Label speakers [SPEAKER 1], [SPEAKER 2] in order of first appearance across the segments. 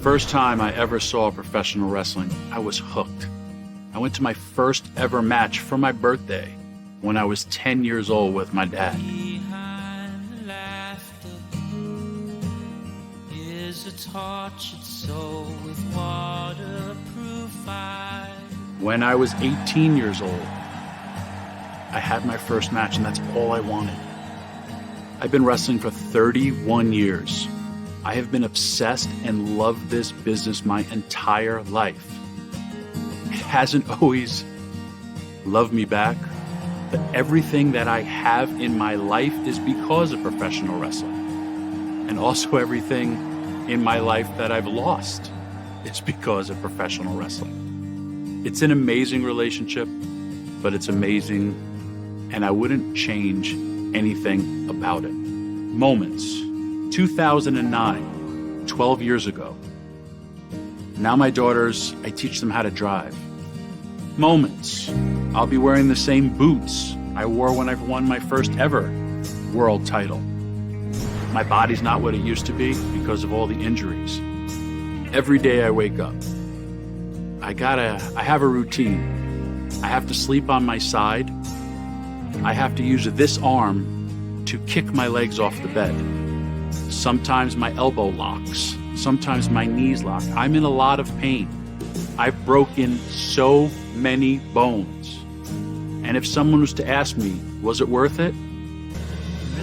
[SPEAKER 1] first time I ever saw professional wrestling, I was hooked. I went to my first ever match for my birthday when I was 10 years old with my dad. When I was 18 years old, I had my first match, and that's all I wanted. I've been wrestling for 31 years. I have been obsessed and loved this business my entire life. It hasn't always loved me back, but everything that I have in my life is because of professional wrestling. And also everything in my life that I've lost is because of professional wrestling. It's an amazing relationship, but it's amazing, and I wouldn't change anything about it. Moments. 2009, 12 years ago. Now my daughters, I teach them how to drive. Moments. I'll be wearing the same boots I wore when I won my first ever world title. My body's not what it used to be because of all the injuries. Every day I wake up, I have a routine. I have to sleep on my side. I have to use this arm to kick my legs off the bed. Sometimes my elbow locks. Sometimes my knees lock. I'm in a lot of pain. I've broken so many bones. And if someone was to ask me, was it worth it?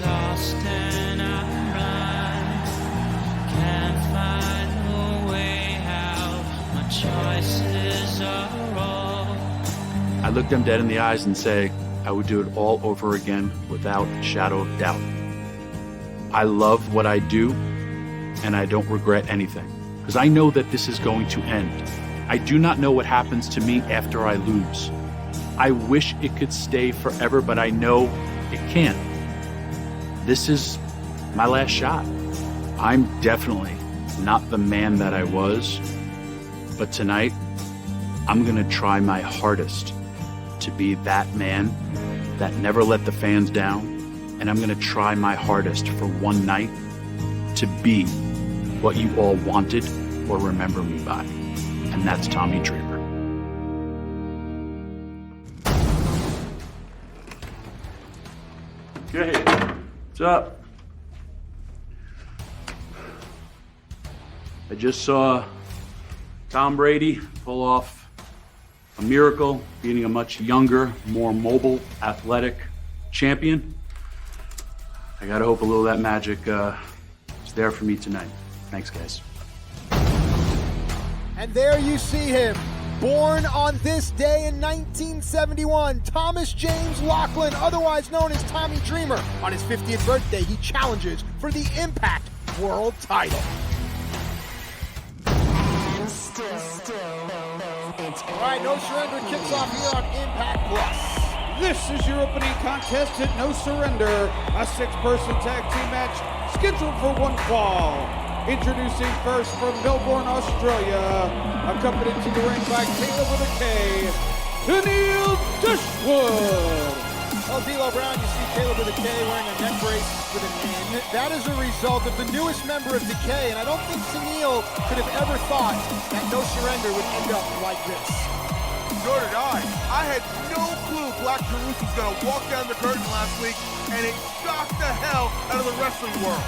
[SPEAKER 1] Lost and I'm blind. Can't find a way out. My choices are all. I look them dead in the eyes and say, I would do it all over again without a shadow of doubt. I love what I do, and I don't regret anything, because I know that this is going to end. I do not know what happens to me after I lose. I wish it could stay forever, but I know it can't. This is my last shot. I'm definitely not the man that I was, but tonight, I'm gonna try my hardest to be that man that never let the fans down, and I'm gonna try my hardest for one night to be what you all wanted or remember me by, and that's Tommy Dreamer. Okay, what's up? I just saw Tom Brady pull off a miracle, beating a much younger, more mobile, athletic champion. I gotta hope a little of that magic is there for me tonight. Thanks, guys.
[SPEAKER 2] And there you see him, born on this day in 1971, Thomas James Laughlin, otherwise known as Tommy Dreamer. On his 50th birthday, he challenges for the Impact World title.
[SPEAKER 3] And still,
[SPEAKER 2] All right, No Surrender kicks off here on Impact Plus.
[SPEAKER 4] This is your opening contest at No Surrender, a six-person tag team match scheduled for one fall. Introducing first from Melbourne, Australia, accompanied to the ring by Caleb with a K, Tennille Dashwood.
[SPEAKER 2] Well, D'Lo Brown, you see Caleb with a K wearing a neck brace with an N. That is a result of the newest member of Decay, and I don't think Tennille could have ever thought that No Surrender would end up like this.
[SPEAKER 5] Nor did I. I had no clue Black Taurus was going to walk down the curtain last week, and it shocked the hell out of the wrestling world.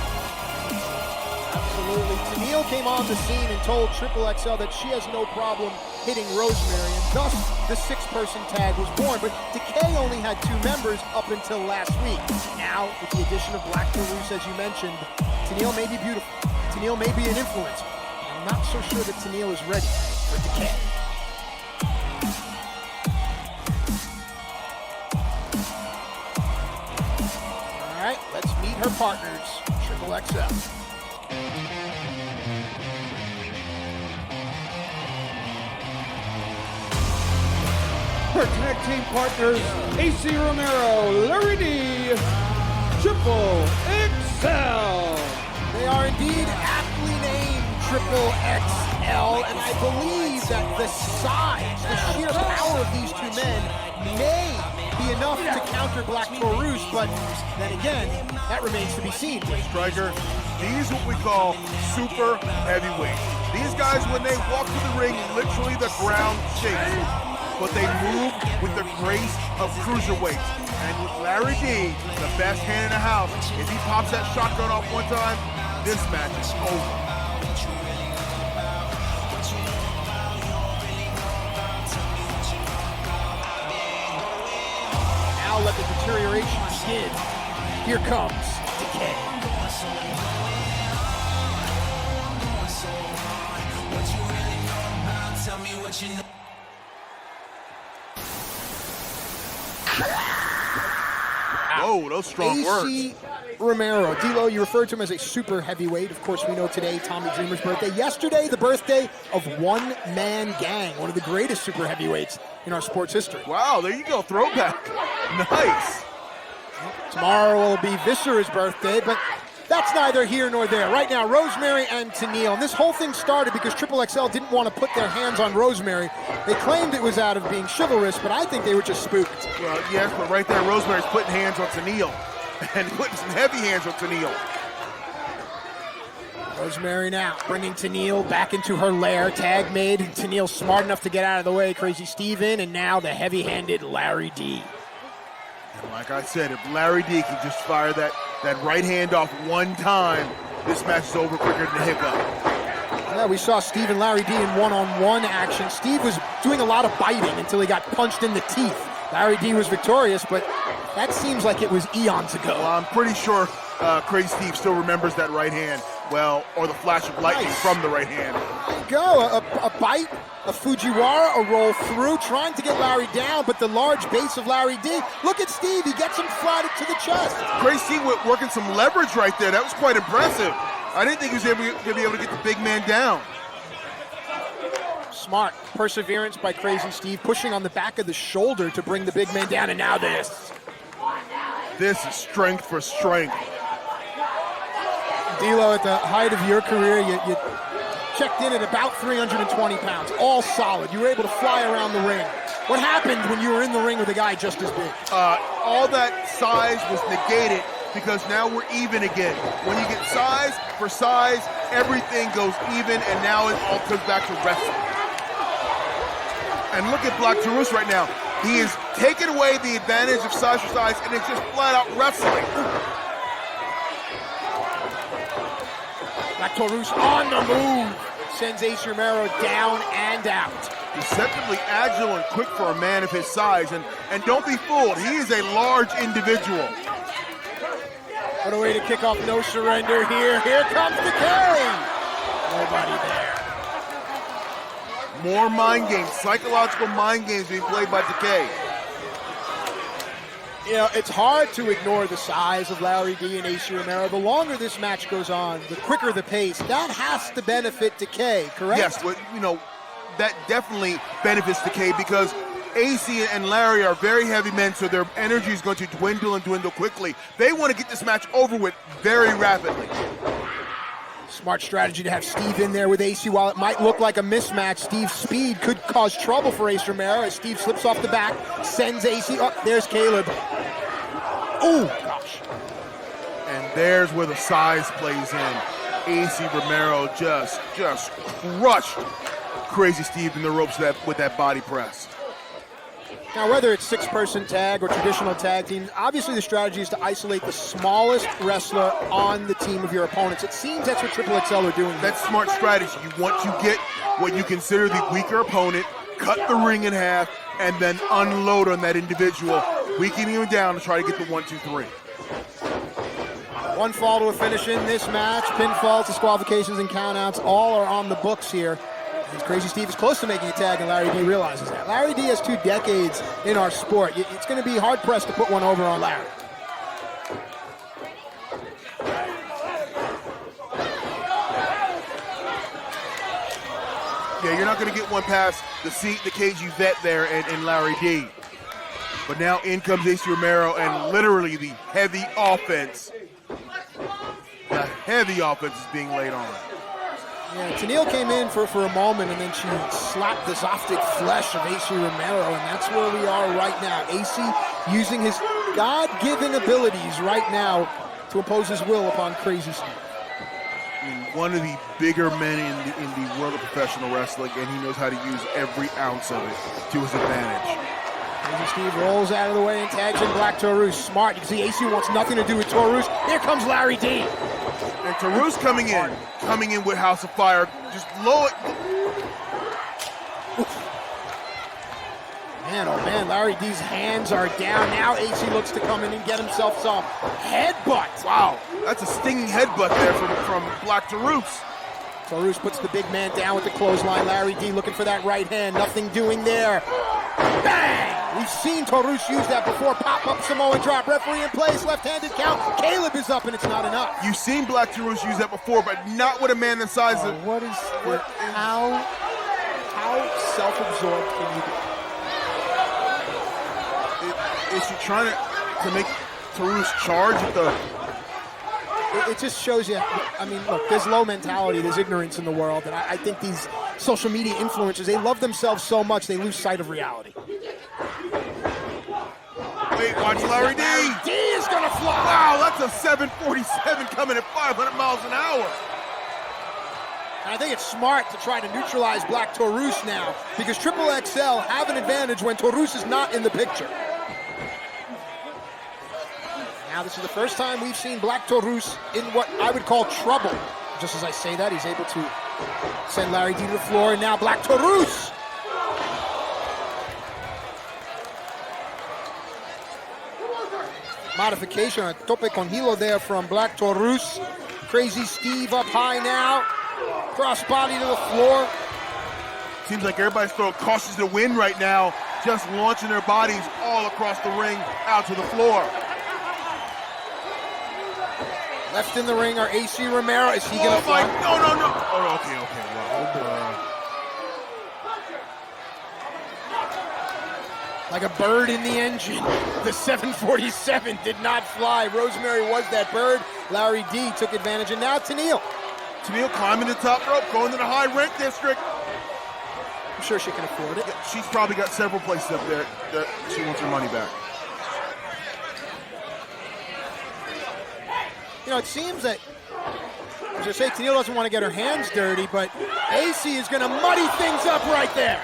[SPEAKER 2] Absolutely. Tennille came on the scene and told Triple XL that she has no problem hitting Rosemary, and thus the six-person tag was born. But Decay only had two members up until last week. Now, with the addition of Black Taurus, as you mentioned, Tennille may be beautiful. Tennille may be an influencer. I'm not so sure that Tennille is ready for Decay. All right, let's meet her partners, Triple XL.
[SPEAKER 4] Her tag team partners, AC Romero, Larry D, Triple XL.
[SPEAKER 2] They are indeed aptly named Triple XL, and I believe that the size, the sheer power of these two men may be enough to counter Black Taurus, but then again, that remains to be seen.
[SPEAKER 5] Striker, these what we call super heavyweights. These guys, when they walk to the ring, literally the ground shakes. But they move with the grace of cruiserweights. And with Larry D, the best hand in the house, if he pops that shotgun off one time, this match is over.
[SPEAKER 2] Now let the deterioration begin. Here comes Decay.
[SPEAKER 5] Whoa, those strong words.
[SPEAKER 2] AC Romero. D'Lo, you referred to him as a super heavyweight. Of course, we know today, Tommy Dreamer's birthday. Yesterday, the birthday of One Man Gang, one of the greatest super heavyweights in our sports history.
[SPEAKER 5] Wow, there you go, throwback. Nice.
[SPEAKER 2] Tomorrow will be Viscera's birthday, but that's neither here nor there. Right now, Rosemary and Tenille. And this whole thing started because Triple XL didn't want to put their hands on Rosemary. They claimed it was out of being chivalrous, but I think they were just spooked.
[SPEAKER 5] Well, yes, but right there, Rosemary's putting hands on Tenille. And putting some heavy hands on Tenille.
[SPEAKER 2] Rosemary now bringing Tenille back into her lair. Tag made. Tenille smart enough to get out of the way. Crazy Steve in, and now the heavy-handed Larry D.
[SPEAKER 5] And like I said, if Larry D can just fire that right hand off one time, this match is over quicker than a hiccup.
[SPEAKER 2] Yeah, we saw Steve and Larry D in one-on-one action. Steve was doing a lot of biting until he got punched in the teeth. Larry D was victorious, but that seems like it was eons ago.
[SPEAKER 5] Well, I'm pretty sure Crazy Steve still remembers that right hand. Well, or the flash of lightning from the right hand.
[SPEAKER 2] There you go, a bite, a Fujiwara, a roll through, trying to get Larry down, but the large base of Larry D. Look at Steve, he gets him flatted to the chest.
[SPEAKER 5] Crazy Steve working some leverage right there. That was quite impressive. I didn't think he was going to be able to get the big man down.
[SPEAKER 2] Smart perseverance by Crazy Steve, pushing on the back of the shoulder to bring the big man down, and now this.
[SPEAKER 5] This is strength for strength.
[SPEAKER 2] D'Lo, at the height of your career, you checked in at about 320 pounds, all solid. You were able to fly around the ring. What happened when you were in the ring with a guy just as big?
[SPEAKER 5] All that size was negated because now we're even again. When you get size for size, everything goes even, and now it all comes back to wrestling. And look at Black Taurus right now. He is taking away the advantage of size for size, and it's just flat out wrestling.
[SPEAKER 2] Black Taurus on the move. Sends Ace Romero down and out.
[SPEAKER 5] Deceptively agile and quick for a man of his size. And don't be fooled, he is a large individual.
[SPEAKER 2] What a way to kick off No Surrender here. Here comes Decay. Nobody there.
[SPEAKER 5] More mind games, psychological mind games being played by Decay.
[SPEAKER 2] You know, it's hard to ignore the size of Larry D and AC Romero. The longer this match goes on, the quicker the pace. That has to benefit Decay, correct?
[SPEAKER 5] Yes, but, you know, that definitely benefits Decay because AC and Larry are very heavy men, so their energy is going to dwindle and dwindle quickly. They want to get this match over with very rapidly.
[SPEAKER 2] Smart strategy to have Steve in there with AC. While it might look like a mismatch, Steve's speed could cause trouble for Ace Romero as Steve slips off the back, sends AC. Oh, there's Caleb. Oh, gosh.
[SPEAKER 5] And there's where the size plays in. AC Romero just crushed Crazy Steve in the ropes with that body press.
[SPEAKER 2] Now, whether it's six-person tag or traditional tag teams, obviously the strategy is to isolate the smallest wrestler on the team of your opponents. It seems that's what Triple XL are doing.
[SPEAKER 5] That's smart strategy. You want to get what you consider the weaker opponent, cut the ring in half, and then unload on that individual, weakening him down to try to get the 1, 2, 3.
[SPEAKER 2] One fall to a finish in this match. Pinfalls, disqualifications, and countouts all are on the books here. And Crazy Steve is close to making a tag, and Larry D realizes that. Larry D has 2 decades in our sport. It's going to be hard-pressed to put one over on Larry.
[SPEAKER 5] Yeah, you're not going to get one past the KG vet there and Larry D. But now in comes AC Romero and literally the heavy offense. The heavy offense is being laid on.
[SPEAKER 2] Yeah, Tenille came in for a moment, and then she slapped the Zoftic flesh of AC Romero, and that's where we are right now. AC using his God-given abilities right now to impose his will upon Crazy Steve.
[SPEAKER 5] I mean, one of the bigger men in the world of professional wrestling, and he knows how to use every ounce of it to his advantage.
[SPEAKER 2] Crazy Steve rolls out of the way and tags in Black Taurus. Smart. You can see AC wants nothing to do with Taurus. Here comes Larry D.
[SPEAKER 5] And Taurus coming in with House of Fire. Just low it.
[SPEAKER 2] Man, oh man, Larry D's hands are down. Now AC looks to come in and get himself some headbutt.
[SPEAKER 5] Wow, that's a stinging headbutt there from Black Taurus.
[SPEAKER 2] Taurus puts the big man down with the clothesline. Larry D looking for that right hand. Nothing doing there. Bang! We've seen Taurus use that before. Pop-up Samoan drop. Referee in place. Left-handed count. Caleb is up, and it's not enough.
[SPEAKER 5] You've seen Black Taurus use that before, but not with a man the size of...
[SPEAKER 2] How self-absorbed can you be?
[SPEAKER 5] Is she trying to make Taurus charge at the...
[SPEAKER 2] It just shows you, I mean, look, there's low mentality, there's ignorance in the world, and I think these social media influencers, they love themselves so much, they lose sight of reality.
[SPEAKER 5] Wait, watch Larry D.
[SPEAKER 2] Larry D is gonna fly.
[SPEAKER 5] Wow, that's a 747 coming at 500 miles an hour.
[SPEAKER 2] And I think it's smart to try to neutralize Black Taurus now, because Triple XL have an advantage when Taurus is not in the picture. Now, this is the first time we've seen Black Taurus in what I would call trouble. Just as I say that, he's able to send Larry D to the floor, and now Black Taurus. Modification on tope con hilo there from Black Taurus. Crazy Steve up high now. Cross body to the floor.
[SPEAKER 5] Seems like everybody's throwing caution to the wind right now, just launching their bodies all across the ring out to the floor.
[SPEAKER 2] Left in the ring are AC Romero. Is he going to fly?
[SPEAKER 5] No. Oh, okay. Wow.
[SPEAKER 2] Like a bird in the engine. The 747 did not fly. Rosemary was that bird. Larry D took advantage, and now Tenille.
[SPEAKER 5] Tenille climbing the top rope, going to the high rent district.
[SPEAKER 2] I'm sure she can afford it.
[SPEAKER 5] Yeah, she's probably got several places up there that she wants her money back.
[SPEAKER 2] You know, it seems that, as I say, Tenille doesn't want to get her hands dirty, but AC is going to muddy things up right there.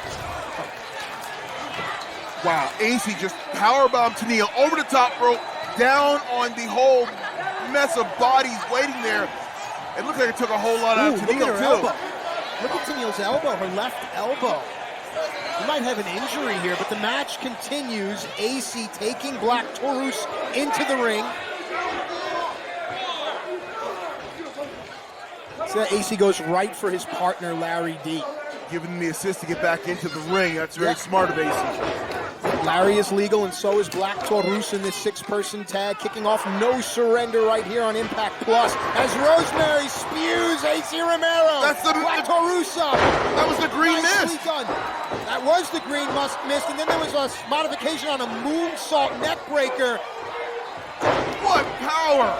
[SPEAKER 5] Wow, AC just powerbombed Tenille over the top rope, down on the whole mess of bodies waiting there. It looked like it took a whole lot out of Tenille,
[SPEAKER 2] look at her
[SPEAKER 5] too.
[SPEAKER 2] elbow. Look at Tenille's elbow, her left elbow. He might have an injury here, but the match continues. AC taking Black Taurus into the ring. So AC goes right for his partner, Larry D.
[SPEAKER 5] Giving him the assist to get back into the ring. That's very smart of AC.
[SPEAKER 2] Larry is legal, and so is Black Taurus in this six-person tag. Kicking off No Surrender right here on Impact Plus as Rosemary spews AC Romero.
[SPEAKER 5] That's the
[SPEAKER 2] Black Taurus up.
[SPEAKER 5] That was the green
[SPEAKER 2] Nicely
[SPEAKER 5] mist.
[SPEAKER 2] done. That was the green mist, and then there was a modification on a moonsault neckbreaker.
[SPEAKER 5] What power!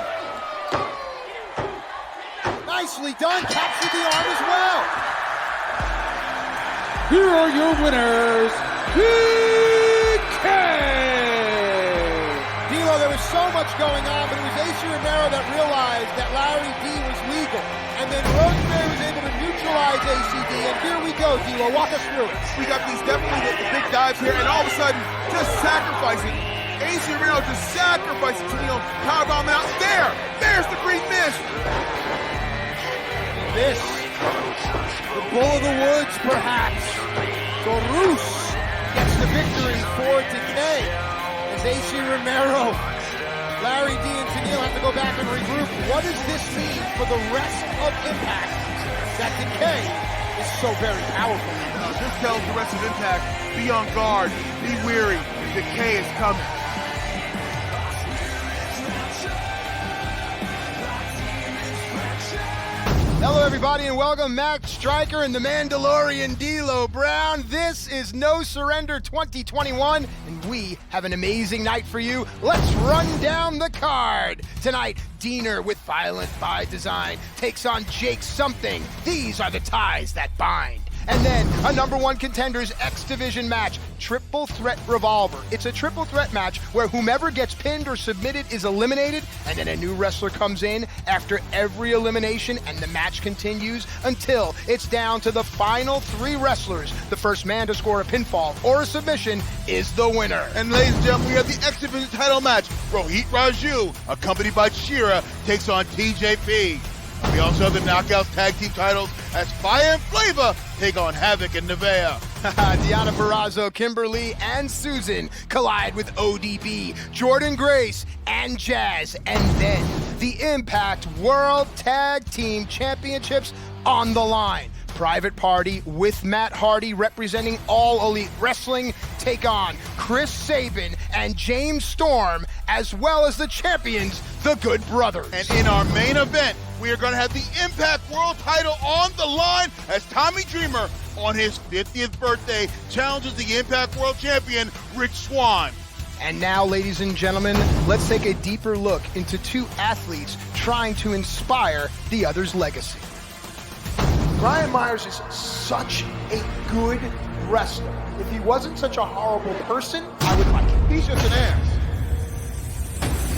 [SPEAKER 2] Nicely done. Captured the arm as well.
[SPEAKER 4] Here are your winners, PK!
[SPEAKER 2] D'Lo, there was so much going on, but it was AC Romero that realized that Larry D was legal. And then Rosemary was able to neutralize ACD, and here we go, D'Lo, walk us through it.
[SPEAKER 5] We got these definitely the big dives here, and all of a sudden, just sacrificing. AC Romero just sacrificing Tenille, powerbomb out. There's the green mist.
[SPEAKER 2] This, the bull of the woods, perhaps. Taurus gets the victory for Decay as AC Romero, Larry D, and Tenille have to go back and regroup. What does this mean for the rest of Impact? That Decay is so very powerful.
[SPEAKER 5] This tells the rest of Impact, be on guard, be weary, Decay is coming.
[SPEAKER 2] Hello, everybody, and welcome Max Striker and the Mandalorian D'Lo Brown. This is No Surrender 2021, and we have an amazing night for you. Let's run down the card. Tonight, Diener with Violent by Design takes on Jake Something. These are the ties that bind. And then a number one contenders X Division match, Triple Threat Revolver. It's a triple threat match where whomever gets pinned or submitted is eliminated, and then a new wrestler comes in after every elimination, and the match continues until it's down to the final three wrestlers. The first man to score a pinfall or a submission is the winner.
[SPEAKER 5] And ladies and gentlemen, we have the X Division title match. Rohit Raju, accompanied by Shira, takes on TJP. We also have the Knockouts Tag Team titles as Fire and Flavor take on Havoc and Nevaeh.
[SPEAKER 2] Deonna Purrazzo, Kimberly, and Susan collide with ODB, Jordan Grace, and Jazz. And then the Impact World Tag Team Championships on the line. Private Party with Matt Hardy representing All Elite Wrestling take on Chris Sabin and James Storm, as well as the champions, the Good Brothers.
[SPEAKER 5] And in our main event, we are going to have the Impact World title on the line as Tommy Dreamer, on his 50th birthday, challenges the Impact World Champion, Rich Swann.
[SPEAKER 2] And now, ladies and gentlemen, let's take a deeper look into two athletes trying to inspire the other's legacy. Brian Myers is such a good wrestler. If he wasn't such a horrible person, I would like him.
[SPEAKER 5] He's just an ass.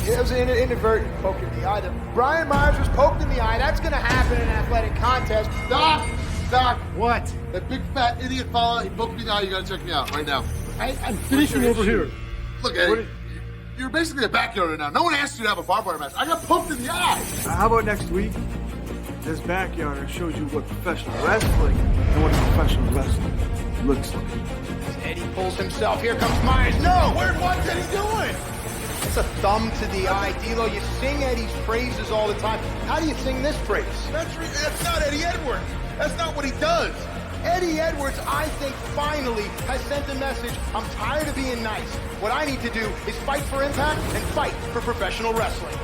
[SPEAKER 2] It was an inadvertent poke in the eye. Brian Myers was poked in the eye. That's going to happen in an athletic contest.
[SPEAKER 6] Doc,
[SPEAKER 2] What?
[SPEAKER 6] that big fat idiot fella, he poked me in the eye. You gotta check me out right now.
[SPEAKER 2] I'm finishing over here.
[SPEAKER 6] Look, Eddie, you're basically a backyarder now. No one asked you to have a barbed wire match. I got poked in the eye.
[SPEAKER 7] How about next week? This backyarder shows you what professional wrestling and what professional wrestling looks like.
[SPEAKER 2] As Eddie pulls himself, here comes Myers. No!
[SPEAKER 5] What's Eddie doing?
[SPEAKER 2] It's a thumb to the eye. D'Lo, you sing Eddie's praises all the time. How do you sing this praise?
[SPEAKER 5] That's not Eddie Edwards. That's not what he does.
[SPEAKER 2] Eddie Edwards, I think, finally has sent a message. I'm tired of being nice. What I need to do is fight for Impact and fight for professional wrestling.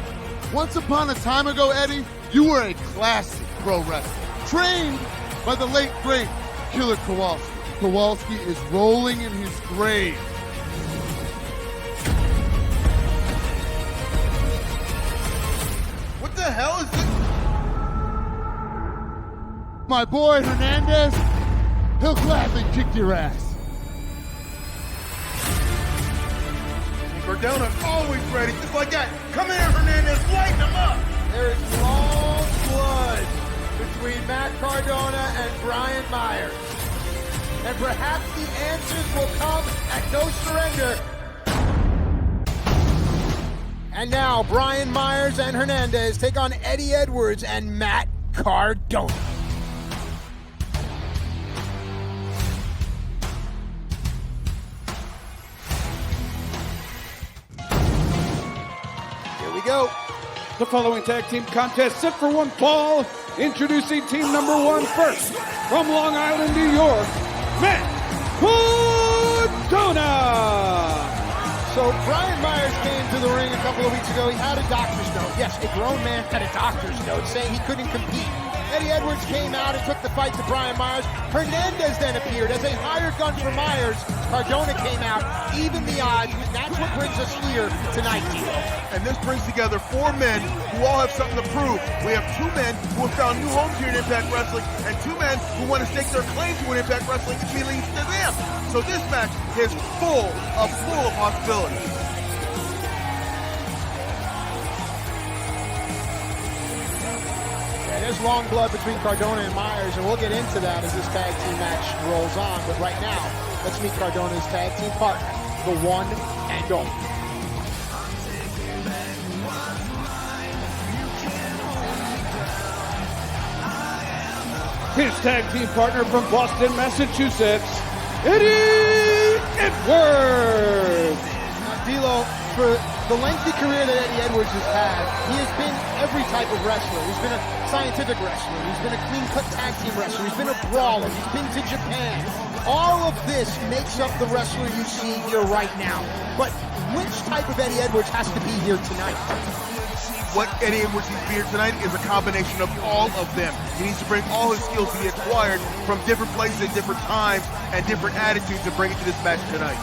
[SPEAKER 6] Once upon a time ago, Eddie, you were a classic pro wrestler, trained by the late, great Killer Kowalski. Kowalski is rolling in his grave.
[SPEAKER 5] What the hell is this?
[SPEAKER 6] My boy Hernandez, he'll gladly kick your ass.
[SPEAKER 5] Cardona always ready, just like that. Come here, Hernandez, lighten him up.
[SPEAKER 2] There is long blood between Matt Cardona and Brian Myers. And perhaps the answers will come at no surrender. And now, Brian Myers and Hernandez take on Eddie Edwards and Matt Cardona. Here we go.
[SPEAKER 4] The following tag team contest set for one fall. Introducing team number one first. From Long Island, New York, Matt Cardona.
[SPEAKER 2] So Brian Myers came to the ring a couple of weeks ago. He had a doctor's note. Yes, a grown man had a doctor's note saying he couldn't compete. Eddie Edwards came out and took the fight to Brian Myers. Hernandez then appeared as a hired gun for Myers. Cardona came out, even the odds, and that's what brings us here tonight, D'Lo.
[SPEAKER 5] And this brings together four men who all have something to prove. We have two men who have found new homes here in Impact Wrestling, and two men who want to stake their claim to an Impact Wrestling if he leads to them. So this match is full of possibilities.
[SPEAKER 2] There's long blood between Cardona and Myers, and we'll get into that as this tag team match rolls on. But right now, let's meet Cardona's tag team partner, the one and only.
[SPEAKER 4] His tag team partner from Boston, Massachusetts, Eddie Edwards.
[SPEAKER 2] Now, D'Lo, for the lengthy career that Eddie Edwards has had, he has been every type of wrestler. He's been a scientific wrestler. He's been a clean-cut tag team wrestler. He's been a brawler. He's been to Japan. All of this makes up the wrestler you see here right now. But which type of Eddie Edwards has to be here tonight?
[SPEAKER 5] What Eddie Edwards needs to be here tonight is a combination of all of them. He needs to bring all his skills he acquired from different places at different times and different attitudes and bring it to this match tonight.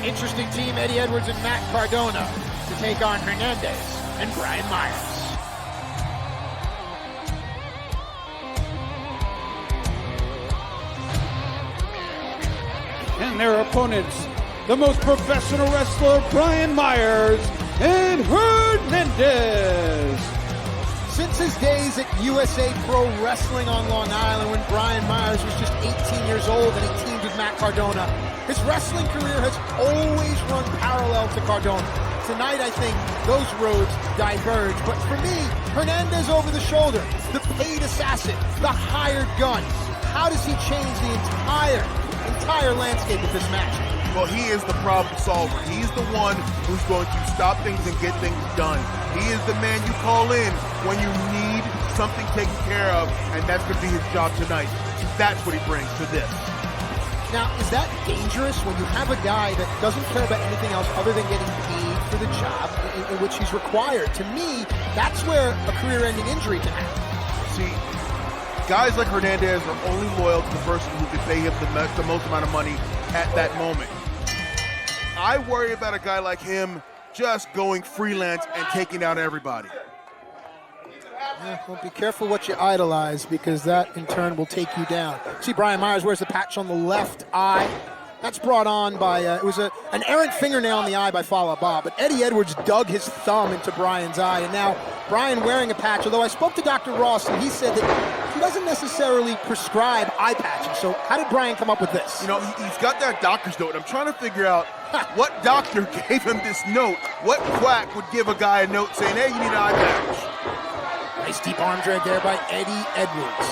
[SPEAKER 2] Interesting team, Eddie Edwards and Matt Cardona to take on Hernandez and Brian Myers.
[SPEAKER 4] their opponents, the most professional wrestler Brian Myers and Hernandez.
[SPEAKER 2] Since his days at USA Pro Wrestling on Long Island when Brian Myers was just 18 years old and he teamed with Matt Cardona, his wrestling career has always run parallel to Cardona. Tonight, I think those roads diverge, but for me, Hernandez over the shoulder, the paid assassin, the hired gun. How does he change the entire landscape of this match?
[SPEAKER 5] Well, he is the problem solver. He's the one who's going to stop things and get things done. He is the man you call in when you need something taken care of, and that's going to be his job tonight. That's what he brings to this.
[SPEAKER 2] Now, is that dangerous when you have a guy that doesn't care about anything else other than getting paid for the job in which he's required? To me, that's where a career-ending injury can happen.
[SPEAKER 5] See, guys like Hernandez are only loyal to the person who can pay him the most amount of money at that moment. I worry about a guy like him just going freelance and taking out everybody.
[SPEAKER 2] Yeah, well, be careful what you idolize because that in turn will take you down. See, Brian Myers wears the patch on the left eye. That's brought on by, it was an errant fingernail in the eye by Fallah Bahh, but Eddie Edwards dug his thumb into Brian's eye, and now Brian wearing a patch, although I spoke to Dr. Ross and he said that he doesn't necessarily prescribe eye patches. So how did Brian come up with this?
[SPEAKER 5] You know, he's got that doctor's note. I'm trying to figure out what doctor gave him this note. What quack would give a guy a note saying, hey, you need an eye patch?
[SPEAKER 2] Nice deep arm drag there by Eddie Edwards.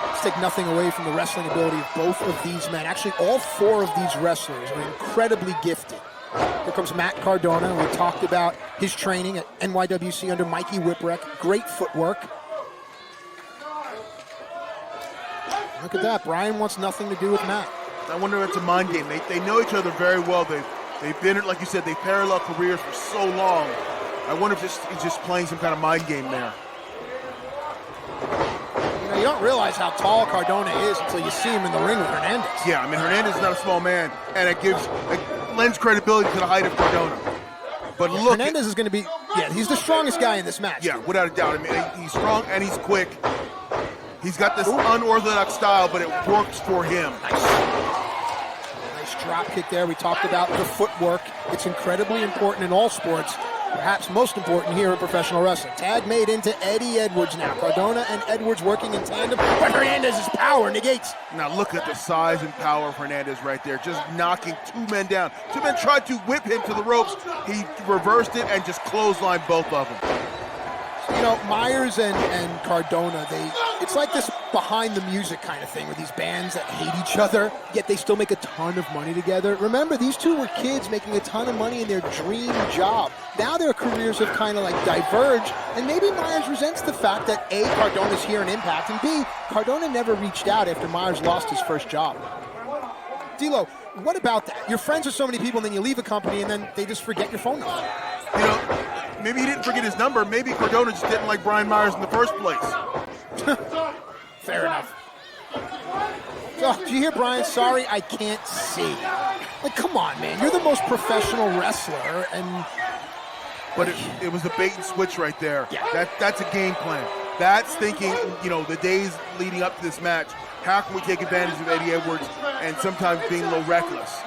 [SPEAKER 2] Let's take nothing away from the wrestling ability of both of these men. Actually, all four of these wrestlers are incredibly gifted. Here comes Matt Cardona. We talked about his training at NYWC under Mikey Whipwreck. Great footwork. Look at that. Brian wants nothing to do with Matt.
[SPEAKER 5] I wonder if it's a mind game. They know each other very well. They've been, like you said, they've parallel careers for so long. I wonder if he's just playing some kind of mind game there.
[SPEAKER 2] You know, you don't realize how tall Cardona is until you see him in the ring with Hernandez.
[SPEAKER 5] Yeah, I mean, Hernandez is not a small man, and it lends credibility to the height of Cardona. But look,
[SPEAKER 2] Hernandez is going to be, he's the strongest guy in this match.
[SPEAKER 5] Yeah, without a doubt. I mean, he's strong and he's quick. He's got this unorthodox style, but it works for him.
[SPEAKER 2] Nice drop kick there. We talked about the footwork. It's incredibly important in all sports. Perhaps most important here in professional wrestling. Tag made into Eddie Edwards now. Cardona and Edwards working in tandem, but Hernandez's power negates.
[SPEAKER 5] Now look at the size and power of Hernandez right there, just knocking two men down. Two men tried to whip him to the ropes. He reversed it and just clotheslined both of them.
[SPEAKER 2] You know, Myers and Cardona, it's like this behind the music kind of thing with these bands that hate each other, yet they still make a ton of money together. Remember, these two were kids making a ton of money in their dream job. Now their careers have kind of like diverged, and maybe Myers resents the fact that A, Cardona's here in Impact, and B, Cardona never reached out after Myers lost his first job. D'Lo, what about that? You're friends with so many people, and then you leave a company, and then they just forget your phone number.
[SPEAKER 5] You know, maybe he didn't forget his number. Maybe Cardona just didn't like Brian Myers in the first place.
[SPEAKER 2] Fair enough. Oh, did you hear Brian? Sorry, I can't see. Like, come on, man. You're the most professional wrestler, and...
[SPEAKER 5] But it was a bait and switch right there.
[SPEAKER 2] Yeah.
[SPEAKER 5] That's a game plan. That's thinking, you know, the days leading up to this match. How can we take advantage of Eddie Edwards and sometimes being a little reckless?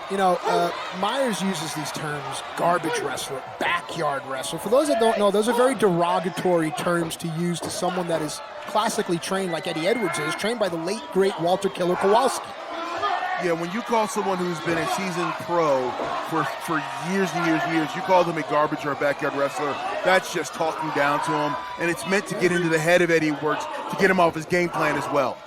[SPEAKER 2] You know, Myers uses these terms, garbage wrestler, backyard wrestler. For those that don't know, those are very derogatory terms to use to someone that is classically trained like Eddie Edwards is, trained by the late, great Walter Killer Kowalski.
[SPEAKER 5] Yeah, when you call someone who's been a seasoned pro for years and years and years, you call them a garbage or a backyard wrestler, that's just talking down to him. And it's meant to get into the head of Eddie Edwards to get him off his game plan as well.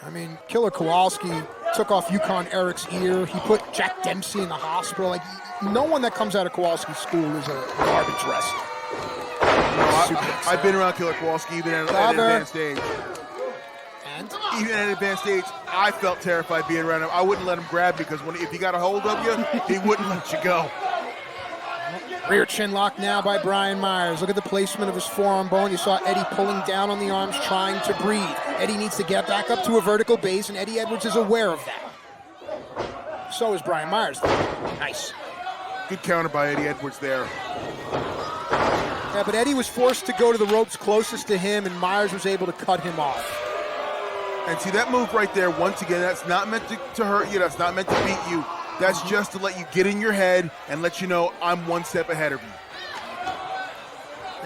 [SPEAKER 2] I mean, Killer Kowalski took off Yukon Eric's ear. He put Jack Dempsey in the hospital. Like, no one that comes out of Kowalski school is a garbage wrestler.
[SPEAKER 5] I've been around Killer Kowalski even at an advanced age.
[SPEAKER 2] And?
[SPEAKER 5] Even at an advanced age, I felt terrified being around him. I wouldn't let him grab me because if he got a hold of you, he wouldn't let you go.
[SPEAKER 2] Rear chin lock now by Brian Myers. Look at the placement of his forearm bone. You saw Eddie pulling down on the arms, trying to breathe. Eddie needs to get back up to a vertical base, and Eddie Edwards is aware of that. So is Brian Myers. Nice.
[SPEAKER 5] Good counter by Eddie Edwards there.
[SPEAKER 2] Yeah, but Eddie was forced to go to the ropes closest to him, and Myers was able to cut him off.
[SPEAKER 5] And see that move right there, once again, that's not meant to hurt you, that's not meant to beat you. That's just to let you get in your head and let you know I'm one step ahead of you.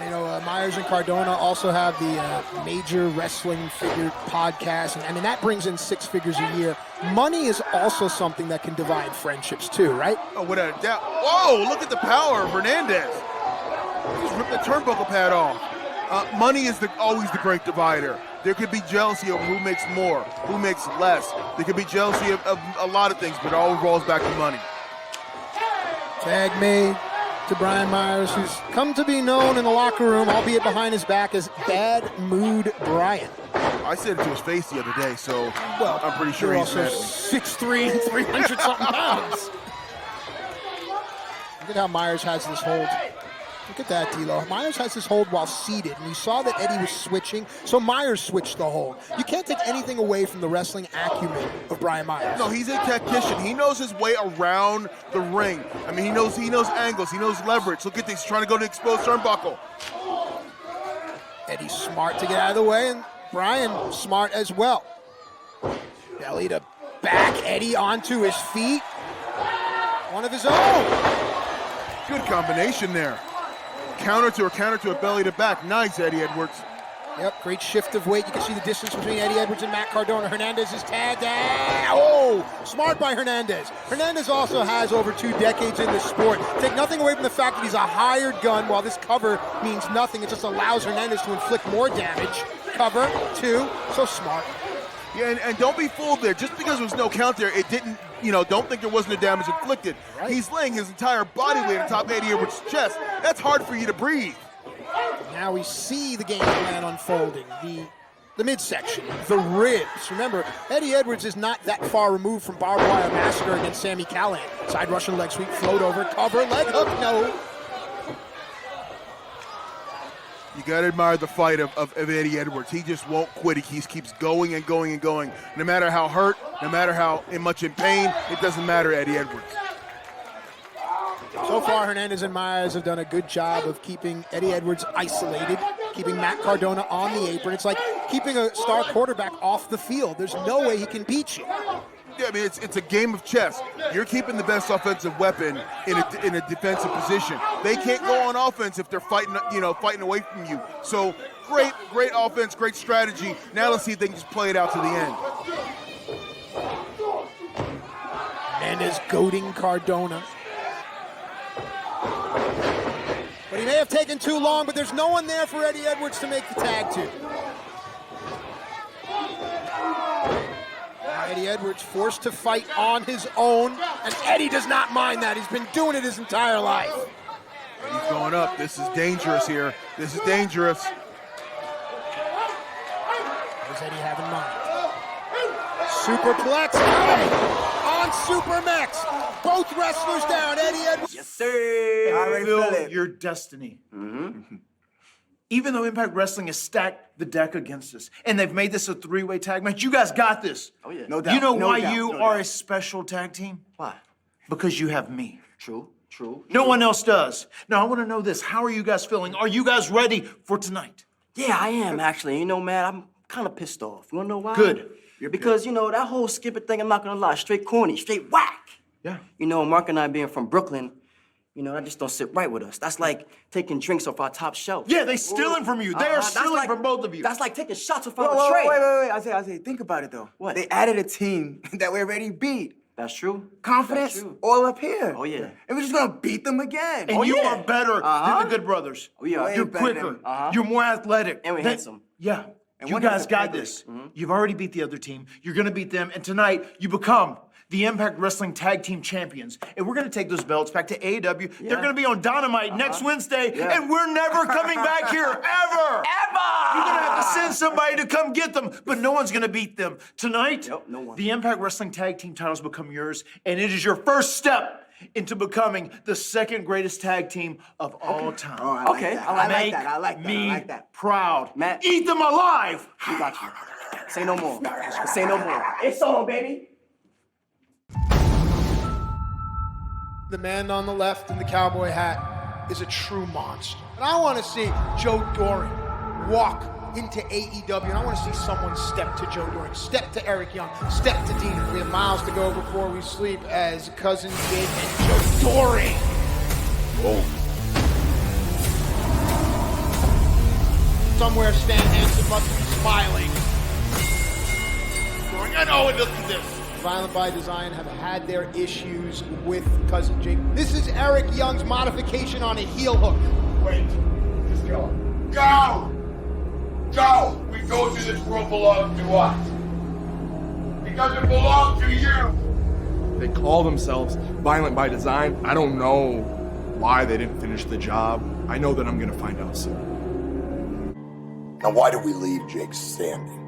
[SPEAKER 2] You know, Myers and Cardona also have the Major Wrestling Figure podcast, and I mean, that brings in 6 figures a year. Money is also something that can divide friendships too, right?
[SPEAKER 5] Oh, without a doubt. Whoa, look at the power of Hernandez. Just ripped the turnbuckle pad off. Money is always the great divider. There could be jealousy of who makes more, who makes less. There could be jealousy of a lot of things, but it all rolls back to money.
[SPEAKER 2] Tag made to Brian Myers, who's come to be known in the locker room, albeit behind his back, as Bad Mood Brian.
[SPEAKER 5] I said it to his face the other day, so
[SPEAKER 2] Well,
[SPEAKER 5] I'm pretty sure
[SPEAKER 2] you're
[SPEAKER 5] he's
[SPEAKER 2] also
[SPEAKER 5] mad at me.
[SPEAKER 2] 6'3" and 300-something pounds. Look at how Myers has this hold. Look at that, D'Lo. Myers has this hold while seated, and you saw that Eddie was switching, so Myers switched the hold. You can't take anything away from the wrestling acumen of Brian Myers.
[SPEAKER 5] No, he's a tactician. He knows his way around the ring. I mean, he knows angles. He knows leverage. Look at this. He's trying to go to exposed turnbuckle.
[SPEAKER 2] Eddie's smart to get out of the way, and Brian smart as well. Belly to back Eddie onto his feet. One of his own.
[SPEAKER 5] Good combination there. Counter to a belly to back. Nice, Eddie Edwards.
[SPEAKER 2] Yep, great shift of weight. You can see the distance between Eddie Edwards and Matt Cardona. Hernandez is tagged out. Oh, smart by Hernandez. Hernandez also has over 2 decades in this sport. Take nothing away from the fact that he's a hired gun. While this cover means nothing, it just allows Hernandez to inflict more damage. Cover, 2, so smart.
[SPEAKER 5] Yeah, and don't be fooled there. Just because there was no count there, it didn't, don't think there wasn't a damage inflicted.
[SPEAKER 2] Right.
[SPEAKER 5] He's laying his entire body weight on top of Eddie Edwards' chest. That's hard for you to breathe.
[SPEAKER 2] Now we see the game plan unfolding. The midsection, the ribs. Remember, Eddie Edwards is not that far removed from barbed wire massacre against Sami Callihan. Side Russian leg sweep, float over, cover, leg hook, no.
[SPEAKER 5] You gotta admire the fight of Eddie Edwards. He just won't quit. He keeps going and going and going. No matter how hurt, no matter how much in pain, it doesn't matter, Eddie Edwards.
[SPEAKER 2] So far, Hernandez and Myers have done a good job of keeping Eddie Edwards isolated, keeping Matt Cardona on the apron. It's like keeping a star quarterback off the field. There's no way he can beat you.
[SPEAKER 5] Yeah, I mean, it's a game of chess. You're keeping the best offensive weapon in a defensive position. They can't go on offense if they're fighting away from you. So great offense, great strategy. Now let's see if they can just play it out to the end.
[SPEAKER 2] Hernandez goading Cardona. But he may have taken too long, but there's no one there for Eddie Edwards to make the tag to. Eddie Edwards forced to fight on his own, and Eddie does not mind that. He's been doing it his entire life.
[SPEAKER 5] Eddie's going up. This is dangerous here. This is dangerous.
[SPEAKER 2] What does Eddie have in mind? Superplex on Supermax. Both wrestlers down. Eddie Edwards.
[SPEAKER 8] Yes, sir.
[SPEAKER 9] I already feel your destiny. Mm-hmm. Even though Impact Wrestling has stacked the deck against us, and they've made this a 3-way tag match, you guys got this.
[SPEAKER 8] Oh, yeah. No doubt.
[SPEAKER 9] You know
[SPEAKER 8] no
[SPEAKER 9] why
[SPEAKER 8] doubt.
[SPEAKER 9] you
[SPEAKER 8] no
[SPEAKER 9] are
[SPEAKER 8] doubt.
[SPEAKER 9] a special tag team?
[SPEAKER 8] Why?
[SPEAKER 9] Because you have me.
[SPEAKER 8] True.
[SPEAKER 9] No one else does. Now, I want to know this. How are you guys feeling? Are you guys ready for tonight?
[SPEAKER 8] Yeah, I am, actually. You know, man, I'm kind of pissed off. You want to know why?
[SPEAKER 9] Good.
[SPEAKER 8] Because, that whole skipping thing, I'm not going to lie, straight corny, straight whack.
[SPEAKER 9] Yeah.
[SPEAKER 8] Mark and I being from Brooklyn, that just don't sit right with us. That's like taking drinks off our top shelf.
[SPEAKER 9] Yeah, they stealing from you. They are stealing from both of you.
[SPEAKER 8] That's like taking shots off our tray.
[SPEAKER 10] Wait. Isaiah, think about it, though.
[SPEAKER 8] What?
[SPEAKER 10] They added a team that we already beat.
[SPEAKER 8] That's true.
[SPEAKER 10] Confidence,
[SPEAKER 8] That's true.
[SPEAKER 10] all up here.
[SPEAKER 8] Oh, yeah.
[SPEAKER 10] And we're just going to beat them again.
[SPEAKER 9] And you are better than the Good Brothers.
[SPEAKER 8] We are.
[SPEAKER 9] You're
[SPEAKER 10] Way better
[SPEAKER 9] quicker.
[SPEAKER 10] than-
[SPEAKER 9] You're more athletic.
[SPEAKER 8] And we're handsome.
[SPEAKER 9] Yeah.
[SPEAKER 10] And
[SPEAKER 9] You
[SPEAKER 10] one
[SPEAKER 9] guys
[SPEAKER 10] has a
[SPEAKER 9] got
[SPEAKER 10] pedigree.
[SPEAKER 9] this. You've already beat the other team. You're going to beat them. And tonight, you become the Impact Wrestling Tag Team Champions. And we're going to take those belts back to AEW.
[SPEAKER 8] Yeah.
[SPEAKER 9] They're going to be on Dynamite next Wednesday. And we're never coming back here, ever. You're going to have to send somebody to come get them. But no one's going to beat them. Tonight,
[SPEAKER 8] Nope, no one.
[SPEAKER 9] the Impact Wrestling Tag Team titles become yours. And it is your first step into becoming the second greatest tag team of all time.
[SPEAKER 10] Oh, I like
[SPEAKER 8] Okay,
[SPEAKER 10] that.
[SPEAKER 8] I like
[SPEAKER 10] I
[SPEAKER 8] that.
[SPEAKER 10] like that.
[SPEAKER 9] Me
[SPEAKER 10] I like that.
[SPEAKER 9] proud.
[SPEAKER 8] Matt.
[SPEAKER 9] Eat them alive.
[SPEAKER 8] We got you. Say no more. Say no more. It's on, baby.
[SPEAKER 2] The man on the left in the cowboy hat is a true monster. And I want to see Joe Doring walk into AEW, and I want to see someone step to Joe Doring, step to Eric Young, step to Deaner. We have miles to go before we sleep as Cousin Jake and Joe Doring.
[SPEAKER 1] Oh.
[SPEAKER 2] Somewhere Stan Hansen must be smiling.
[SPEAKER 5] I know it, look at this.
[SPEAKER 2] Violent by Design have had their issues with Cousin Jake. This is Eric Young's modification on a heel hook.
[SPEAKER 5] Wait, just go. Go! Go! We told you this world belongs to us. It doesn't belong to you.
[SPEAKER 11] They call themselves Violent by Design. I don't know why they didn't finish the job. I know that I'm gonna find out soon.
[SPEAKER 12] Now, why do we leave Jake standing?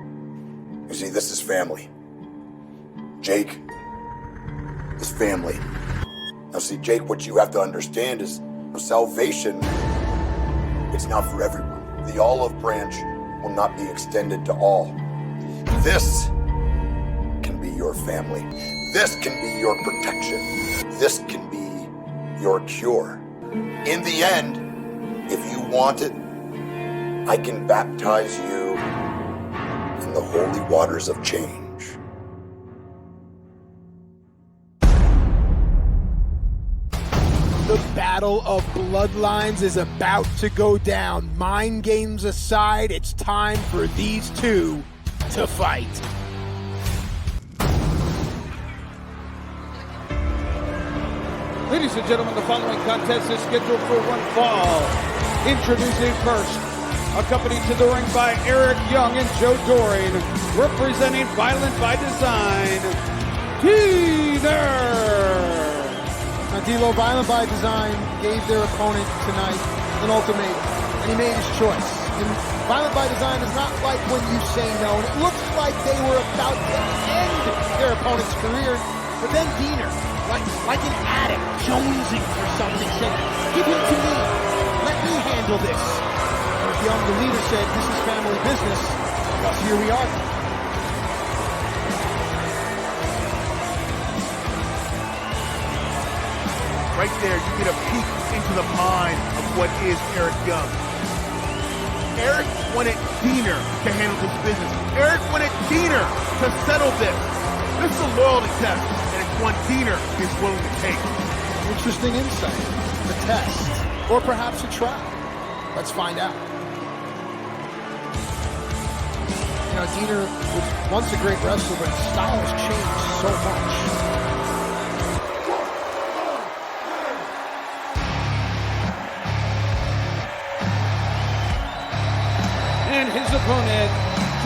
[SPEAKER 12] You see, this is family. Jake is family. Now, see, Jake, what you have to understand is salvation, it's not for everyone. The olive branch will not be extended to all. This can be your family. This can be your protection. This can be your cure. In the end, if you want it, I can baptize you in the holy waters of change.
[SPEAKER 2] The battle of bloodlines is about to go down. Mind games aside, it's time for these two to fight.
[SPEAKER 4] Ladies and gentlemen, the following contest is scheduled for one fall. Introducing first, accompanied to the ring by Eric Young and Joe Doring, representing Violent by Design, Deaner.
[SPEAKER 2] Now, D-Lo, Violent by Design gave their opponent tonight an ultimatum, and he made his choice. And Violent by Design is not like when you say no, and it looks like they were about to end their opponent's career, but then Deaner, like an addict, jonesing for something, said, give him to me, let me handle this. Eric Young, the leader, said, this is family business, thus here we are.
[SPEAKER 5] Right there, you get a peek into the mind of what is Eric Young. Eric wanted Deaner to handle this business. Eric wanted Deaner to settle this. This is a loyalty test, and it's one Deaner is willing to take.
[SPEAKER 2] Interesting insight. A test. Or perhaps a trap. Let's find out. You know, Deaner was once a great wrestler, but his style has changed so much.
[SPEAKER 4] And his opponent,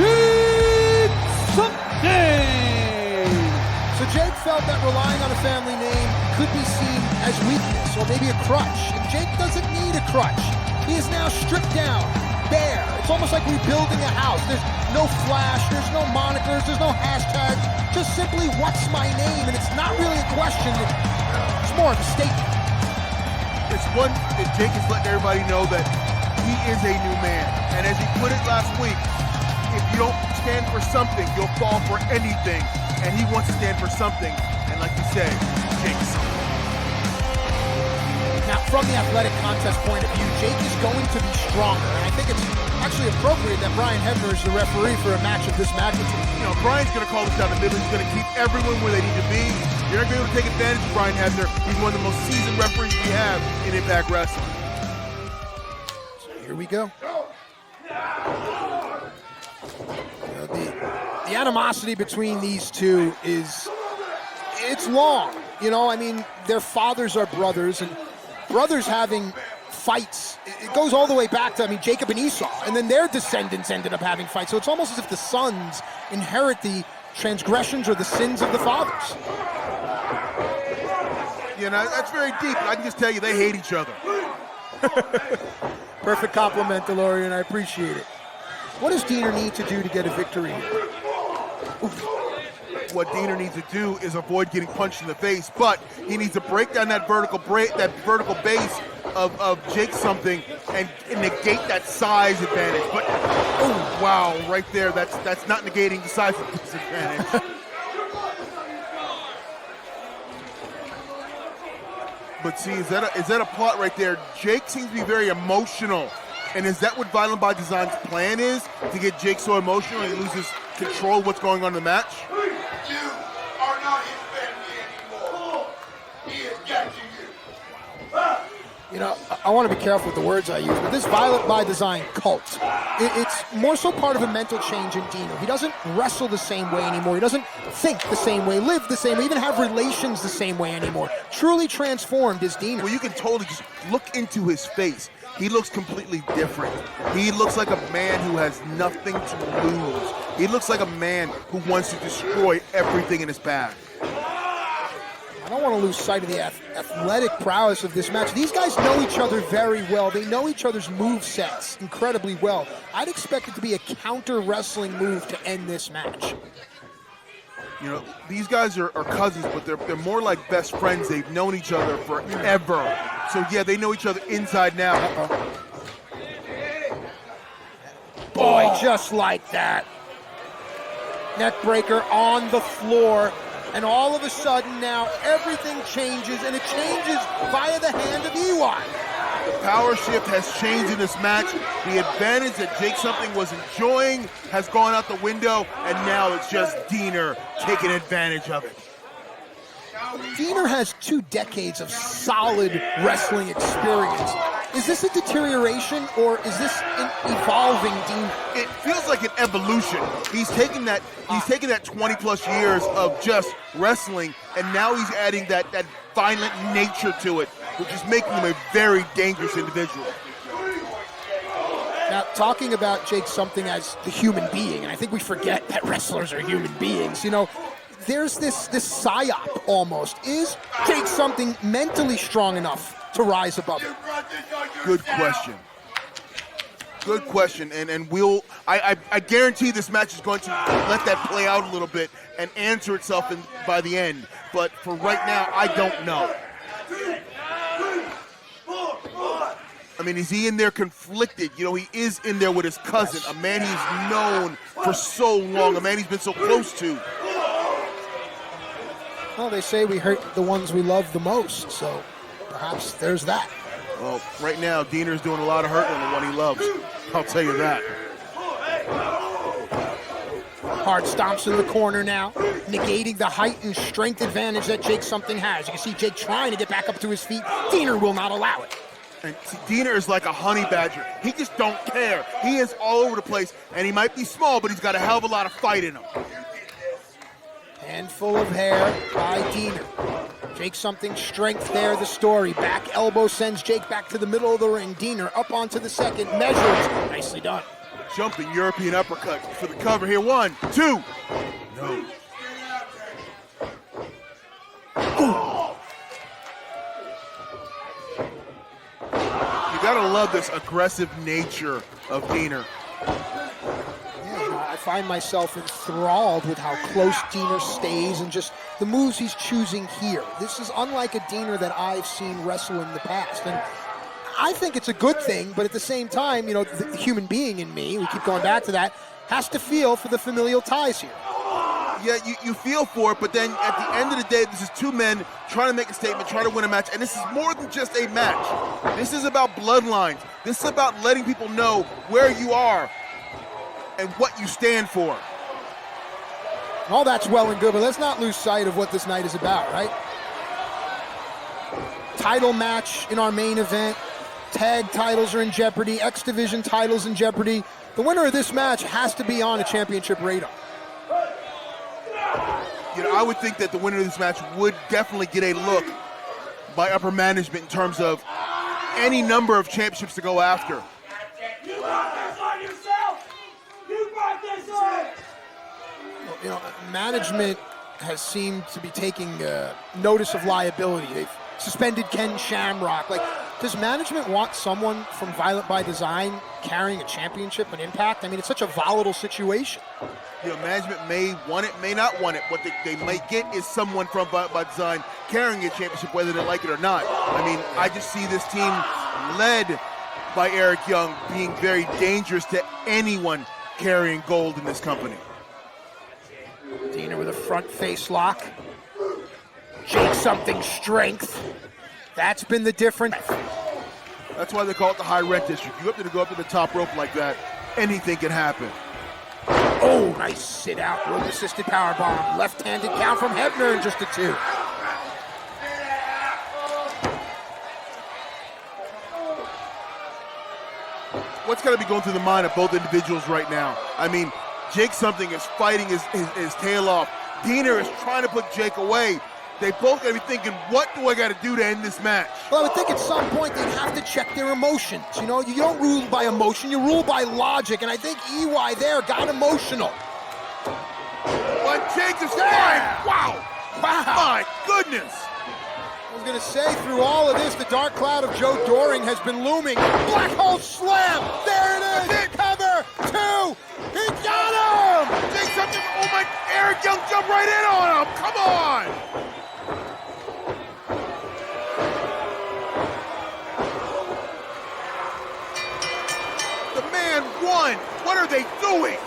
[SPEAKER 4] Jake something.
[SPEAKER 2] So Jake felt that relying on a family name could be seen as weakness or maybe a crutch. And Jake doesn't need a crutch. He is now stripped down, bare. It's almost like rebuilding a house. There's no flash, there's no monikers, there's no hashtags. Just simply, what's my name? And it's not really a question. It's more of a statement.
[SPEAKER 5] It's one that Jake is letting everybody know that he is a new man. And as he put it last week, if you don't stand for something, you'll fall for anything. And he wants to stand for something. And like you said, Jake's something.
[SPEAKER 2] Now, from the athletic contest point of view, Jake is going to be stronger. And I think it's actually appropriate that Brian Hebner is the referee for a match of this magnitude.
[SPEAKER 5] You know, Brian's going to call this down the middle. He's going to keep everyone where they need to be. You're not going to be able to take advantage of Brian Hebner. He's one of the most seasoned referees we have in Impact Wrestling.
[SPEAKER 2] Here we go. The animosity between these two it's long. You know, I mean, their fathers are brothers, and brothers having fights, it goes all the way back to, I mean, Jacob and Esau, and then their descendants ended up having fights. So it's almost as if the sons inherit the transgressions or the sins of the fathers.
[SPEAKER 5] You know, that's very deep. I can just tell you they hate each other.
[SPEAKER 2] Perfect compliment, DeLorean. I appreciate it. What does Deaner need to do to get a victory here?
[SPEAKER 5] What Deaner needs to do is avoid getting punched in the face, but he needs to break down that vertical base of Jake something and negate that size advantage. But oh wow, right there, that's not negating the size advantage. But see, is that a plot right there? Jake seems to be very emotional And is that what Violent by Design's plan is? To get Jake so emotional and he loses control of what's going on in the match?
[SPEAKER 12] You are not his family anymore. He is getting you.
[SPEAKER 2] You know, I want to be careful with the words I use, but this Violent by Design cult, it's more so part of a mental change in Dino. He doesn't wrestle the same way anymore. He doesn't think the same way, live the same way, even have relations the same way anymore. Truly transformed is Dino.
[SPEAKER 5] Well, you can totally just look into his face. He looks completely different. He looks like a man who has nothing to lose. He looks like a man who wants to destroy everything in his path.
[SPEAKER 2] I don't want to lose sight of the athletic prowess of this match. These guys know each other very well. They know each other's move sets incredibly well. I'd expect it to be a counter wrestling move to end this match.
[SPEAKER 5] You know, these guys are cousins, but they're more like best friends. They've known each other forever. So yeah, they know each other inside and out.
[SPEAKER 2] Boy, just like that. Neckbreaker on the floor. And all of a sudden now, everything changes, and it changes via the hand of EY.
[SPEAKER 5] The power shift has changed in this match. The advantage that Jake Something was enjoying has gone out the window, and now it's just Diener taking advantage of it.
[SPEAKER 2] Diener has 2 decades of solid wrestling experience. Is this a deterioration, or is this an evolving Diener?
[SPEAKER 5] It feels like an evolution. He's taken that 20 plus years of just wrestling, and now he's adding that violent nature to it, which is making him a very dangerous individual.
[SPEAKER 2] Now, talking about Jake Something as the human being, and I think we forget that wrestlers are human beings, you know, there's this psyop almost. Is Jake Something mentally strong enough to rise above it?
[SPEAKER 5] Good question. Good question, and I guarantee this match is going to let that play out a little bit and answer itself by the end. But for right now, I don't know. I mean, is he in there conflicted? You know, he is in there with his cousin, a man he's known for so long, a man he's been so close to.
[SPEAKER 2] Well, they say we hurt the ones we love the most, so perhaps there's that.
[SPEAKER 5] Well, right now, Diener's doing a lot of hurt on the one he loves. I'll tell you that.
[SPEAKER 2] Hard stomps in the corner now, negating the height and strength advantage that Jake Something has. You can see Jake trying to get back up to his feet. Diener will not allow it.
[SPEAKER 5] And Diener is like a honey badger. He just don't care. He is all over the place, and he might be small, but he's got a hell of a lot of fight in him.
[SPEAKER 2] Handful of hair by Diener. Jake Something strength there, the story. Back elbow sends Jake back to the middle of the ring. Diener up onto the second, measures. Nicely done.
[SPEAKER 5] Jumping European uppercut for the cover here. 1, 2. No. You gotta love this aggressive nature of Diener.
[SPEAKER 2] I find myself enthralled with how close Diener stays and just the moves he's choosing here. This is unlike a Diener that I've seen wrestle in the past. And I think it's a good thing, but at the same time, you know, the human being in me, we keep going back to that, has to feel for the familial ties here.
[SPEAKER 5] Yeah, you feel for it, but then at the end of the day, this is 2 men trying to make a statement, trying to win a match, and this is more than just a match. This is about bloodlines. This is about letting people know where you are and what you stand for.
[SPEAKER 2] All that's well and good, but let's not lose sight of what this night is about, right? Title match in our main event. Tag titles are in jeopardy. X Division titles in jeopardy. The winner of this match has to be on a championship radar.
[SPEAKER 5] You know, I would think that the winner of this match would definitely get a look by upper management in terms of any number of championships to go after.
[SPEAKER 2] You know, management has seemed to be taking notice of liability. They've suspended Ken Shamrock. Like, does management want someone from Violent by Design carrying a championship and Impact? I mean, it's such a volatile situation.
[SPEAKER 5] You know, management may want it, may not want it. What they might get is someone from Violent by Design carrying a championship, whether they like it or not. I mean, I just see this team led by Eric Young being very dangerous to anyone carrying gold in this company.
[SPEAKER 2] Diener with a front face lock. Jake Something strength. That's been the difference.
[SPEAKER 5] That's why they call it the high rent district. You have to go up to the top rope like that, anything can happen.
[SPEAKER 2] Oh, nice sit out, rope assisted power bomb. Left-handed count from Hebner in just a 2.
[SPEAKER 5] What's got to be going through the mind of both individuals right now? I mean, Jake something is fighting his tail off. Diener is trying to put Jake away. They both got to be thinking, what do I got to do to end this match?
[SPEAKER 2] Well, I would think at some point they'd have to check their emotions. You know, you don't rule by emotion, you rule by logic. And I think EY there got emotional.
[SPEAKER 5] But Jake is flying. Wow. My goodness.
[SPEAKER 2] I was going to say, through all of this, the dark cloud of Joe Doring has been looming. Black hole slam. There it is. Cover 2. He got him.
[SPEAKER 5] Jake something. Oh, my. Eric Young jumped right in on him. Come on. The man won. What are they doing?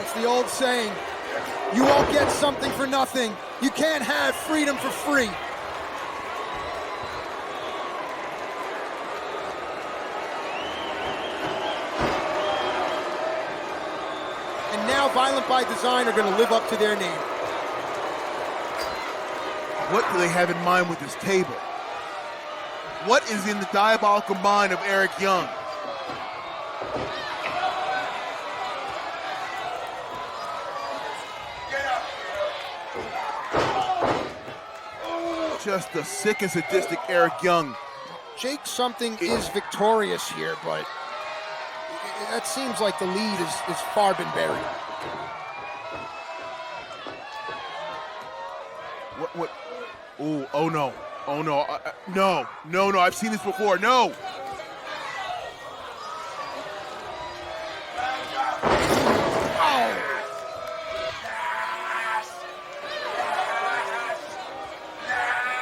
[SPEAKER 2] It's the old saying, you won't get something for nothing. You can't have freedom for free. And now Violent by Design are going to live up to their name.
[SPEAKER 5] What do they have in mind with this table? What is in the diabolical mind of Eric Young? Just the sick and sadistic Eric Young.
[SPEAKER 2] Jake something is victorious here, but that seems like the lead is far been buried.
[SPEAKER 5] What? Oh no. Oh no. No. I've seen this before. No.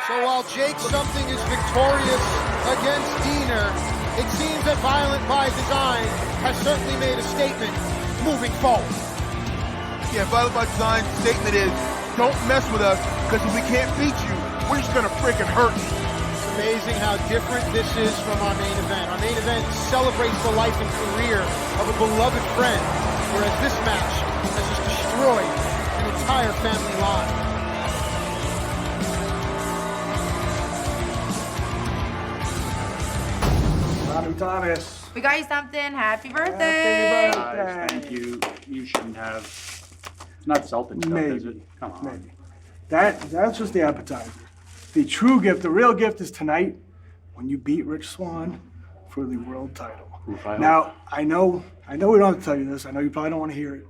[SPEAKER 2] So while Jake something is victorious against Diener, it seems that Violent by Design has certainly made a statement moving forward.
[SPEAKER 5] Yeah, Violent by Design statement is, don't mess with us, because if we can't beat you, we're just gonna freaking hurt you.
[SPEAKER 2] It's amazing how different this is from our main event. Our main event celebrates the life and career of a beloved friend, whereas this match has just destroyed an entire family line.
[SPEAKER 7] Thomas.
[SPEAKER 3] We got you something. Happy birthday.
[SPEAKER 1] Thank you. You shouldn't have. It's not Celtic stuff, is it? Come on.
[SPEAKER 7] Maybe. That's just the appetizer. The true gift, the real gift is tonight when you beat Rich Swann for the world title. Now, I know we don't have to tell you this. I know you probably don't want to hear it,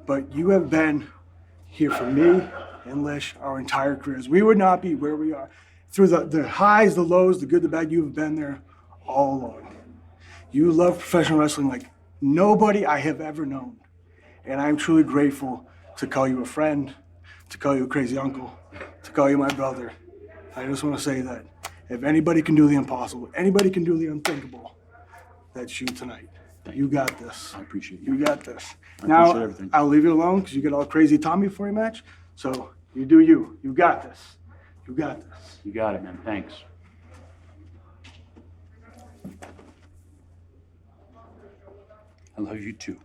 [SPEAKER 7] but you have been here for me and Lish our entire careers. We would not be where we are. Through the highs, the lows, the good, the bad, you have been there all along. You love professional wrestling like nobody I have ever known. And I'm truly grateful to call you a friend, to call you a crazy uncle, to call you my brother. I just want to say that if anybody can do the impossible, anybody can do the unthinkable, that's you tonight. You got this.
[SPEAKER 1] I appreciate
[SPEAKER 7] you. You got this.
[SPEAKER 1] I appreciate everything.
[SPEAKER 7] I'll leave you alone because you get all crazy Tommy before your match. So you do you. You got this. You got this.
[SPEAKER 1] You got it, man. Thanks. I love you too.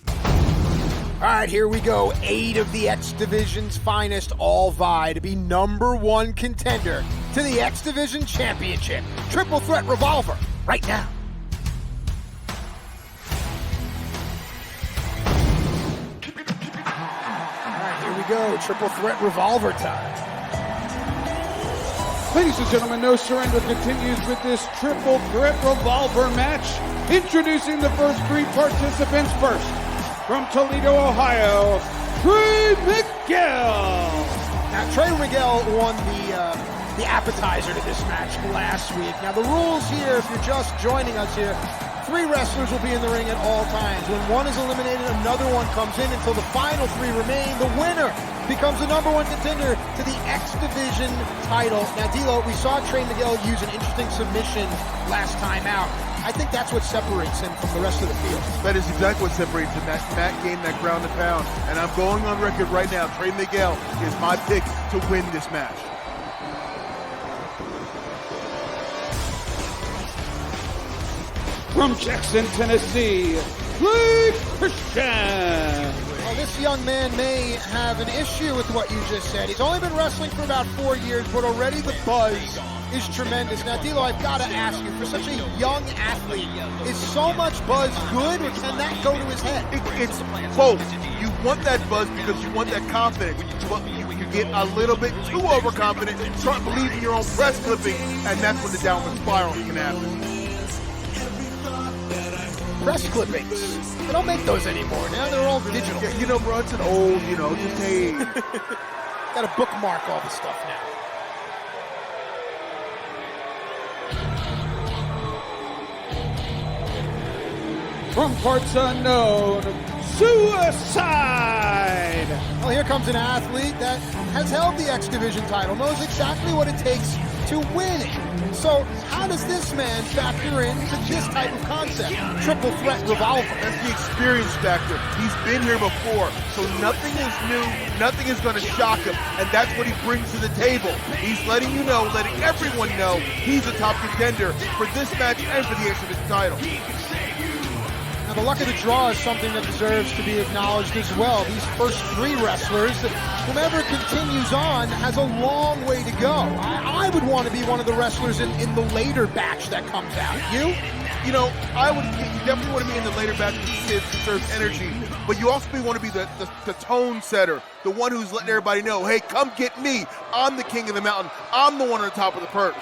[SPEAKER 2] All right, here we go. 8 of the X Division's finest all vie to be #1 contender to the X Division Championship. Triple Threat Revolver right now. All right, here we go. Triple Threat Revolver time.
[SPEAKER 4] Ladies and gentlemen, No Surrender continues with this Triple Threat Revolver match. Introducing the first 3 participants first. From Toledo, Ohio, Trey Miguel.
[SPEAKER 2] Now, Trey Miguel won the appetizer to this match last week. Now, the rules here, if you're just joining us here, 3 wrestlers will be in the ring at all times. When one is eliminated, another one comes in until the final 3 remain. The winner becomes the #1 contender to the X Division title. Now, D'Lo, we saw Trey Miguel use an interesting submission last time out. I think that's what separates him from the rest of the field.
[SPEAKER 5] That is exactly what separates him, that game, that ground and pound. And I'm going on record right now, Trey Miguel is my pick to win this match.
[SPEAKER 4] from Jackson, Tennessee, Blake Christian.
[SPEAKER 2] Well, this young man may have an issue with what you just said. He's only been wrestling for about 4 years, but already the buzz is tremendous. Now, D'Lo, I've got to ask you, for such a young athlete, is so much buzz good, or can that go to his head?
[SPEAKER 5] It's both. You want that buzz because you want that confidence, but you get a little bit too overconfident, start believing your own press clipping, and that's when the downward spiral can happen.
[SPEAKER 2] Press clippings. They don't make those anymore. Now they're all digital.
[SPEAKER 5] Yeah, you know, bro, it's an old, just hey.
[SPEAKER 2] Got to bookmark all the stuff now.
[SPEAKER 4] From parts unknown, Suicide!
[SPEAKER 2] Well, here comes an athlete that has held the X Division title, knows exactly what it takes to win it. So how does this man factor into this type of concept? Triple threat revolver.
[SPEAKER 5] That's the experience factor. He's been here before, so nothing is new, nothing is going to shock him, and that's what he brings to the table. He's letting you know, letting everyone know he's a top contender for this match and for the X Division title.
[SPEAKER 2] Now, the luck of the draw is something that deserves to be acknowledged as well. These first 3 wrestlers, whomever continues on, has a long way to go. I would want to be one of the wrestlers in the later batch that comes out. You?
[SPEAKER 5] You definitely want to be in the later batch because it conserves energy, but you also want to be the tone setter, the one who's letting everybody know, hey, come get me. I'm the king of the mountain. I'm the one on the top of the perch.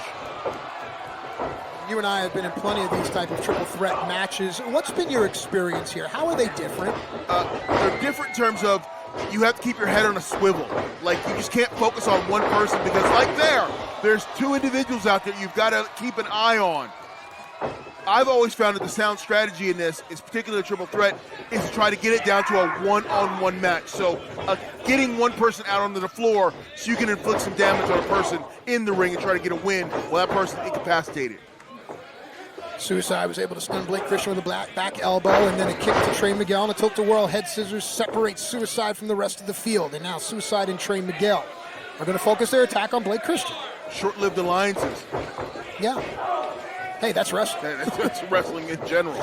[SPEAKER 2] You and I have been in plenty of these type of triple threat matches. What's been your experience here? How are they different?
[SPEAKER 5] They're different in terms of you have to keep your head on a swivel. Like, you just can't focus on one person because there's 2 individuals out there you've got to keep an eye on. I've always found that the sound strategy in this, is particularly triple threat, is to try to get it down to a one-on-one match. So getting one person out onto the floor so you can inflict some damage on a person in the ring and try to get a win while that person's incapacitated.
[SPEAKER 2] Suicide was able to stun Blake Christian with a back elbow and then a kick to Trey Miguel, and a tilt-a-whirl head scissors separates Suicide from the rest of the field. And now Suicide and Trey Miguel are going to focus their attack on Blake Christian.
[SPEAKER 5] Short-lived alliances.
[SPEAKER 2] Yeah. Hey, that's wrestling.
[SPEAKER 5] That's wrestling in general.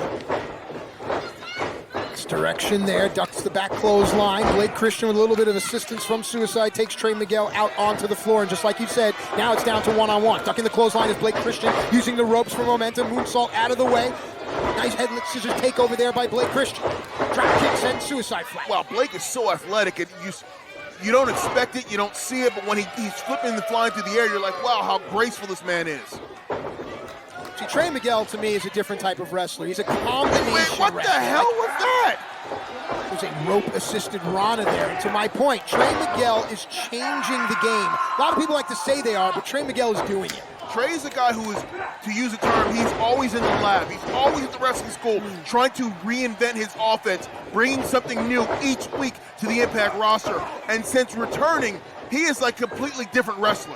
[SPEAKER 2] Direction there, ducks the back clothesline. Blake Christian with a little bit of assistance from Suicide takes Trey Miguel out onto the floor, and just like you said, now it's down to one-on-one. Ducking the clothesline is Blake Christian, using the ropes for momentum. Moonsault out of the way. Nice headlock scissors take over there by Blake Christian. Drop kick sends Suicide flat.
[SPEAKER 5] Wow, Blake is so athletic, and you don't expect it, you don't see it, but when he's flipping and flying through the air, you're like, wow, how graceful this man is.
[SPEAKER 2] See, Trey Miguel, to me, is a different type of wrestler. He's a combination
[SPEAKER 5] what
[SPEAKER 2] wrestler.
[SPEAKER 5] The hell was that?
[SPEAKER 2] There's a rope-assisted Rana there. And to my point, Trey Miguel is changing the game. A lot of people like to say they are, but Trey Miguel is doing it.
[SPEAKER 5] Trey is a guy who is, to use a term, he's always in the lab. He's always at the wrestling school trying to reinvent his offense, bringing something new each week to the Impact roster. And since returning, he is like a completely different wrestler.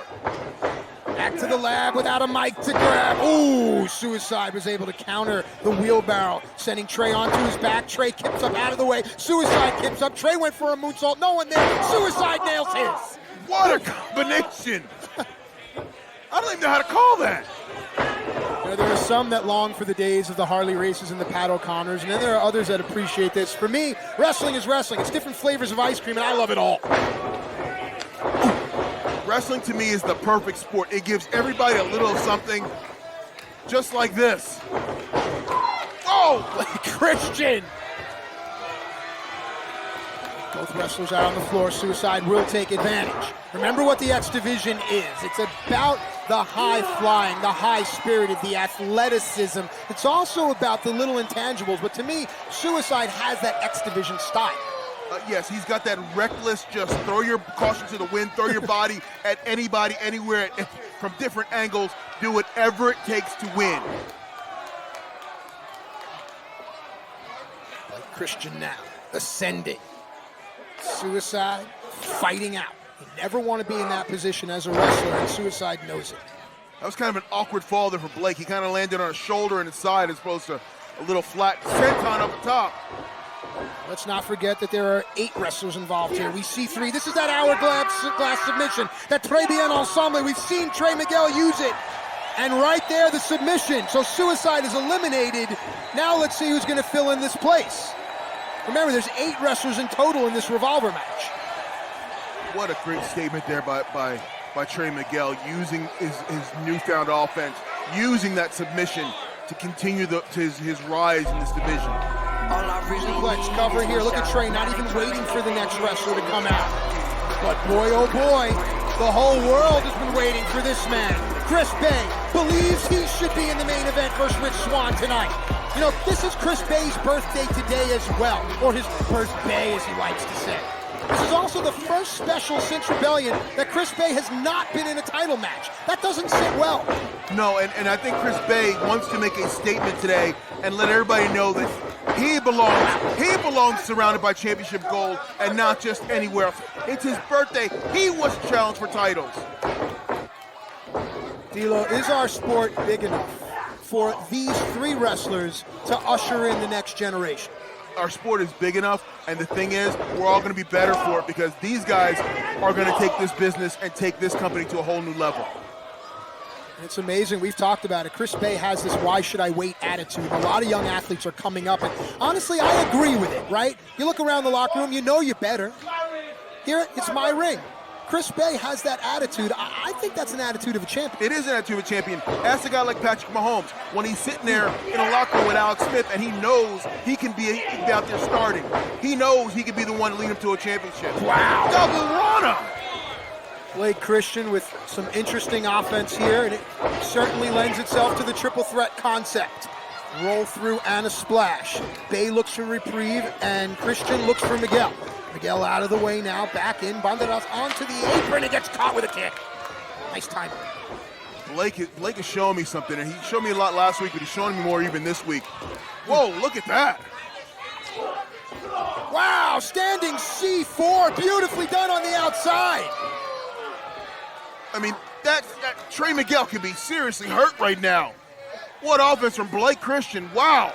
[SPEAKER 2] Back to the lab without a mic to grab. Ooh, Suicide was able to counter the wheelbarrow, sending Trey onto his back. Trey kips up out of the way. Suicide kips up. Trey went for a moonsault. No one there. Suicide nails his.
[SPEAKER 5] What a combination. I don't even know how to call that.
[SPEAKER 2] There are some that long for the days of the Harley races and the Pat O'Connors, and then there are others that appreciate this. For me, wrestling is wrestling. It's different flavors of ice cream, and I love it all.
[SPEAKER 5] Wrestling to me is the perfect sport. It gives everybody a little something just like this. Oh!
[SPEAKER 2] Christian! Both wrestlers out on the floor. Suicide will take advantage. Remember what the X Division is. It's about the high-flying, the high-spirited, the athleticism. It's also about the little intangibles. But to me, Suicide has that X Division style.
[SPEAKER 5] Yes, he's got that reckless, just throw your caution to the wind, throw your body at anybody, anywhere, from different angles, do whatever it takes to win.
[SPEAKER 2] Like Christian now, ascending. Suicide fighting out. You never want to be in that position as a wrestler, and Suicide knows it.
[SPEAKER 5] That was kind of an awkward fall there for Blake. He kind of landed on his shoulder and his side as opposed to a little flat senton up the top.
[SPEAKER 2] Let's not forget that there are 8 wrestlers involved here. We see 3. This is that hourglass submission, that Très Bien Ensemble. We've seen Trey Miguel use it. And right there, the submission. So Suicide is eliminated Now let's see who's going to fill in this place. Remember, there's 8 wrestlers in total in this revolver match.
[SPEAKER 5] What a great statement there by Trey Miguel, using his newfound offense, using that submission to continue his rise in this division.
[SPEAKER 2] Suplex cover here. Look at Trey not even waiting for the next wrestler to come out. But boy, oh boy, the whole world has been waiting for this man. Chris Bay believes he should be in the main event versus Rich Swann tonight. You know, this is Chris Bay's birthday today as well, or his birthday as he likes to say. This is also the first special since Rebellion that Chris Bay has not been in a title match. That doesn't sit well.
[SPEAKER 5] No, and I think Chris Bay wants to make a statement today and let everybody know that he belongs surrounded by championship gold and not just anywhere else. It's his birthday. He was challenged for titles.
[SPEAKER 2] D'Lo, is our sport big enough for these 3 wrestlers to usher in the next generation?
[SPEAKER 5] Our sport is big enough, and the thing is, we're all going to be better for it because these guys are going to take this business and take this company to a whole new level.
[SPEAKER 2] It's amazing. We've talked about it. Chris Bay has this why should I wait attitude. A lot of young athletes are coming up, and honestly, I agree with it, right? You look around the locker room, you know you're better. Here, it's my ring. Chris Bay has that attitude. I think that's an attitude of a champion.
[SPEAKER 5] It is an attitude of a champion. Ask a guy like Patrick Mahomes, when he's sitting there in a locker room with Alex Smith and he knows he can be out there starting. He knows he can be the one to lead him to a championship.
[SPEAKER 2] Wow.
[SPEAKER 5] Double runner.
[SPEAKER 2] Blake Christian with some interesting offense here, and it certainly lends itself to the triple threat concept. Roll through and a splash. Bay looks for reprieve, and Christian looks for Miguel. Miguel out of the way now, back in, Banderas onto the apron, and gets caught with a kick. Nice timing.
[SPEAKER 5] Blake is showing me something, and he showed me a lot last week, but he's showing me more even this week. Whoa, look at that.
[SPEAKER 2] Wow, standing C4, beautifully done on the outside.
[SPEAKER 5] I mean, that Trey Miguel can be seriously hurt right now. What offense from Blake Christian, wow.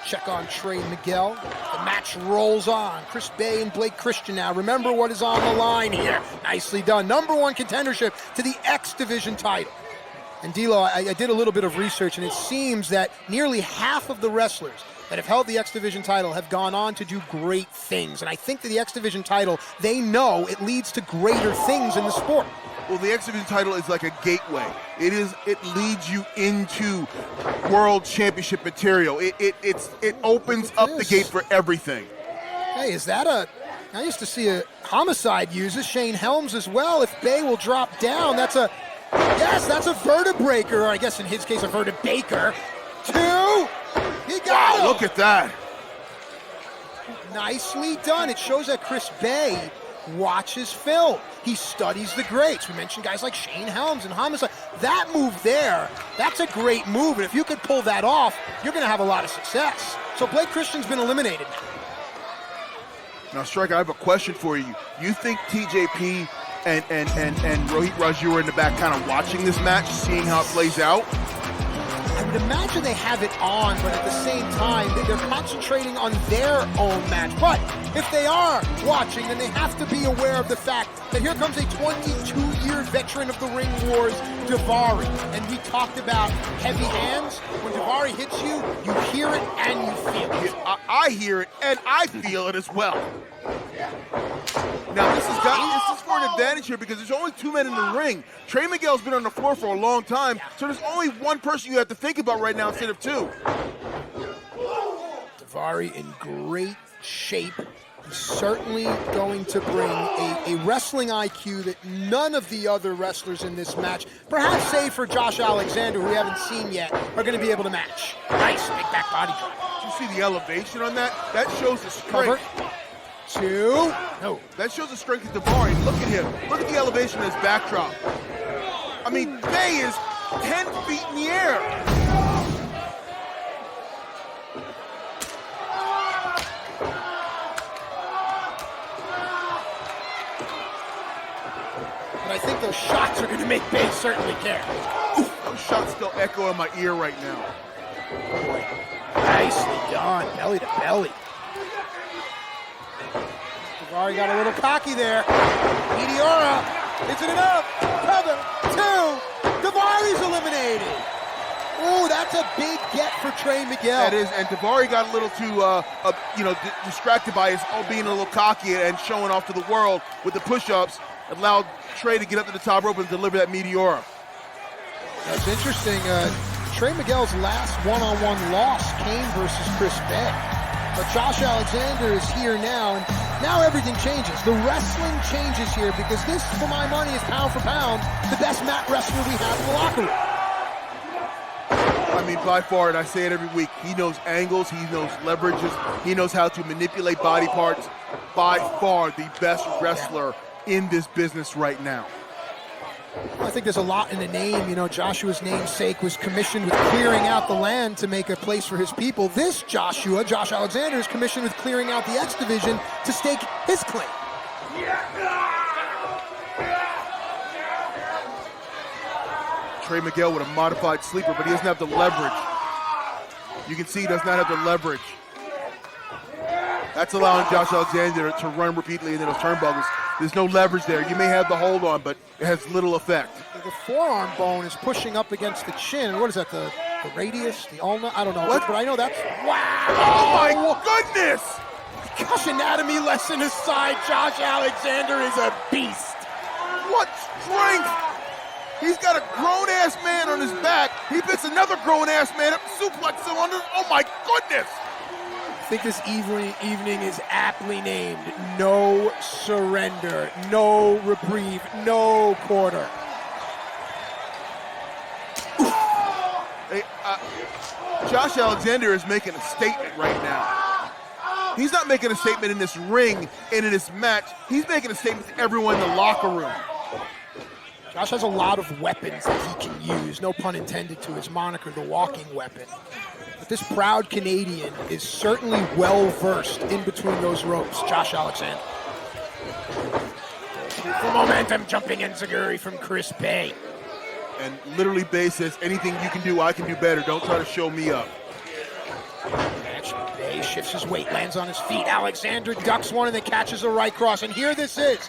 [SPEAKER 2] Check on Trey Miguel. The match rolls on. Chris Bay and Blake Christian now. Remember what is on the line here. Nicely done. #1 contendership to the X Division title. And D'Lo, I did a little bit of research, and it seems that nearly half of the wrestlers that have held the X Division title have gone on to do great things. And I think that the X Division title, they know it leads to greater things in the sport.
[SPEAKER 5] Well, the X Division title is like a gateway. It leads you into world championship material. It opens up the gate for everything.
[SPEAKER 2] Hey, is that I used to see a Homicide use this, Shane Helms as well. If Bay will drop down, that's a vertebraker, or I guess in his case a vertebaker. 2, he got him.
[SPEAKER 5] Look at that.
[SPEAKER 2] Nicely done. It shows that Chris Bay watches film. He studies the greats. We mentioned guys like Shane Helms and Homicide. That move there, that's a great move. And if you could pull that off, you're going to have a lot of success. So Blake Christian's been eliminated now.
[SPEAKER 5] Now, Striker, I have a question for you. You think TJP and Rohit Raju are in the back kind of watching this match, seeing how it plays out?
[SPEAKER 2] I would imagine they have it on, but at the same time, they're concentrating on their own match. But if they are watching, then they have to be aware of the fact that here comes a 22-year veteran of the Ring Wars, Daivari. And we talked about heavy hands. When Daivari hits you, you hear it and you feel it.
[SPEAKER 5] Yeah, I hear it and I feel it as well. Now, this is for an advantage here because there's only 2 men in the ring. Trey Miguel's been on the floor for a long time, so there's only one person you have to think about right now instead of 2.
[SPEAKER 2] Daivari in great shape. He's certainly going to bring a wrestling IQ that none of the other wrestlers in this match, perhaps save for Josh Alexander, who we haven't seen yet, are going to be able to match. Nice big back body drop.
[SPEAKER 5] Did you see the elevation on that? That shows the strength.
[SPEAKER 2] Cover. 2. No.
[SPEAKER 5] That shows the strength of Daivari. Look at him. Look at the elevation of his backdrop. I mean, Bay is 10 feet in the air.
[SPEAKER 2] But I think those shots are going to make Bay certainly care.
[SPEAKER 5] Oof, those shots still echo in my ear right now.
[SPEAKER 2] Boy, nicely done. Belly to belly. Daivari got a little cocky there. Meteora. Is it enough? Cover. 2. Daivari's eliminated. Oh, that's a big get for Trey Miguel.
[SPEAKER 5] That is, and Davari got a little too, distracted by his being a little cocky and showing off to the world with the push-ups. Allowed Trey to get up to the top rope and deliver that Meteora.
[SPEAKER 2] That's interesting. Trey Miguel's last one-on-one loss came versus Chris Bay. But Josh Alexander is here now, and now everything changes. The wrestling changes here because this, for my money, is pound for pound the best mat wrestler we have in the locker room.
[SPEAKER 5] I mean, by far, and I say it every week, he knows angles, he knows leverages, he knows how to manipulate body parts. By far the best wrestler in this business right now.
[SPEAKER 2] I think there's a lot in the name. You know, Joshua's namesake was commissioned with clearing out the land to make a place for his people. This Josh Alexander, is commissioned with clearing out the X division to stake his claim.
[SPEAKER 5] Trey Miguel with a modified sleeper, but he doesn't have the leverage. You can see he does not have the leverage. That's allowing Josh Alexander to run repeatedly into those turnbuckles. There's no leverage there. You may have the hold on, but it has little effect.
[SPEAKER 2] The forearm bone is pushing up against the chin. What is that, the radius, the ulna? I don't know.
[SPEAKER 5] What?
[SPEAKER 2] But I know that's, wow!
[SPEAKER 5] Oh my goodness!
[SPEAKER 2] Gosh, anatomy lesson aside, Josh Alexander is a beast.
[SPEAKER 5] What strength! He's got a grown-ass man on his back. He picks another grown-ass man up, suplexes him under. Oh my goodness!
[SPEAKER 2] I think this evening is aptly named No Surrender, No Reprieve, No Quarter.
[SPEAKER 5] Hey, Josh Alexander is making a statement right now. He's not making a statement in this ring and in this match. He's making a statement to everyone in the locker room.
[SPEAKER 2] Josh has a lot of weapons that he can use, no pun intended to his moniker, the walking weapon. But this proud Canadian is certainly well-versed in between those ropes, Josh Alexander. For momentum, jumping enziguri from Chris Bay.
[SPEAKER 5] And literally Bay says, anything you can do, I can do better. Don't try to show me up.
[SPEAKER 2] Bay shifts his weight, lands on his feet. Alexander ducks one and then catches a right cross. And here this is.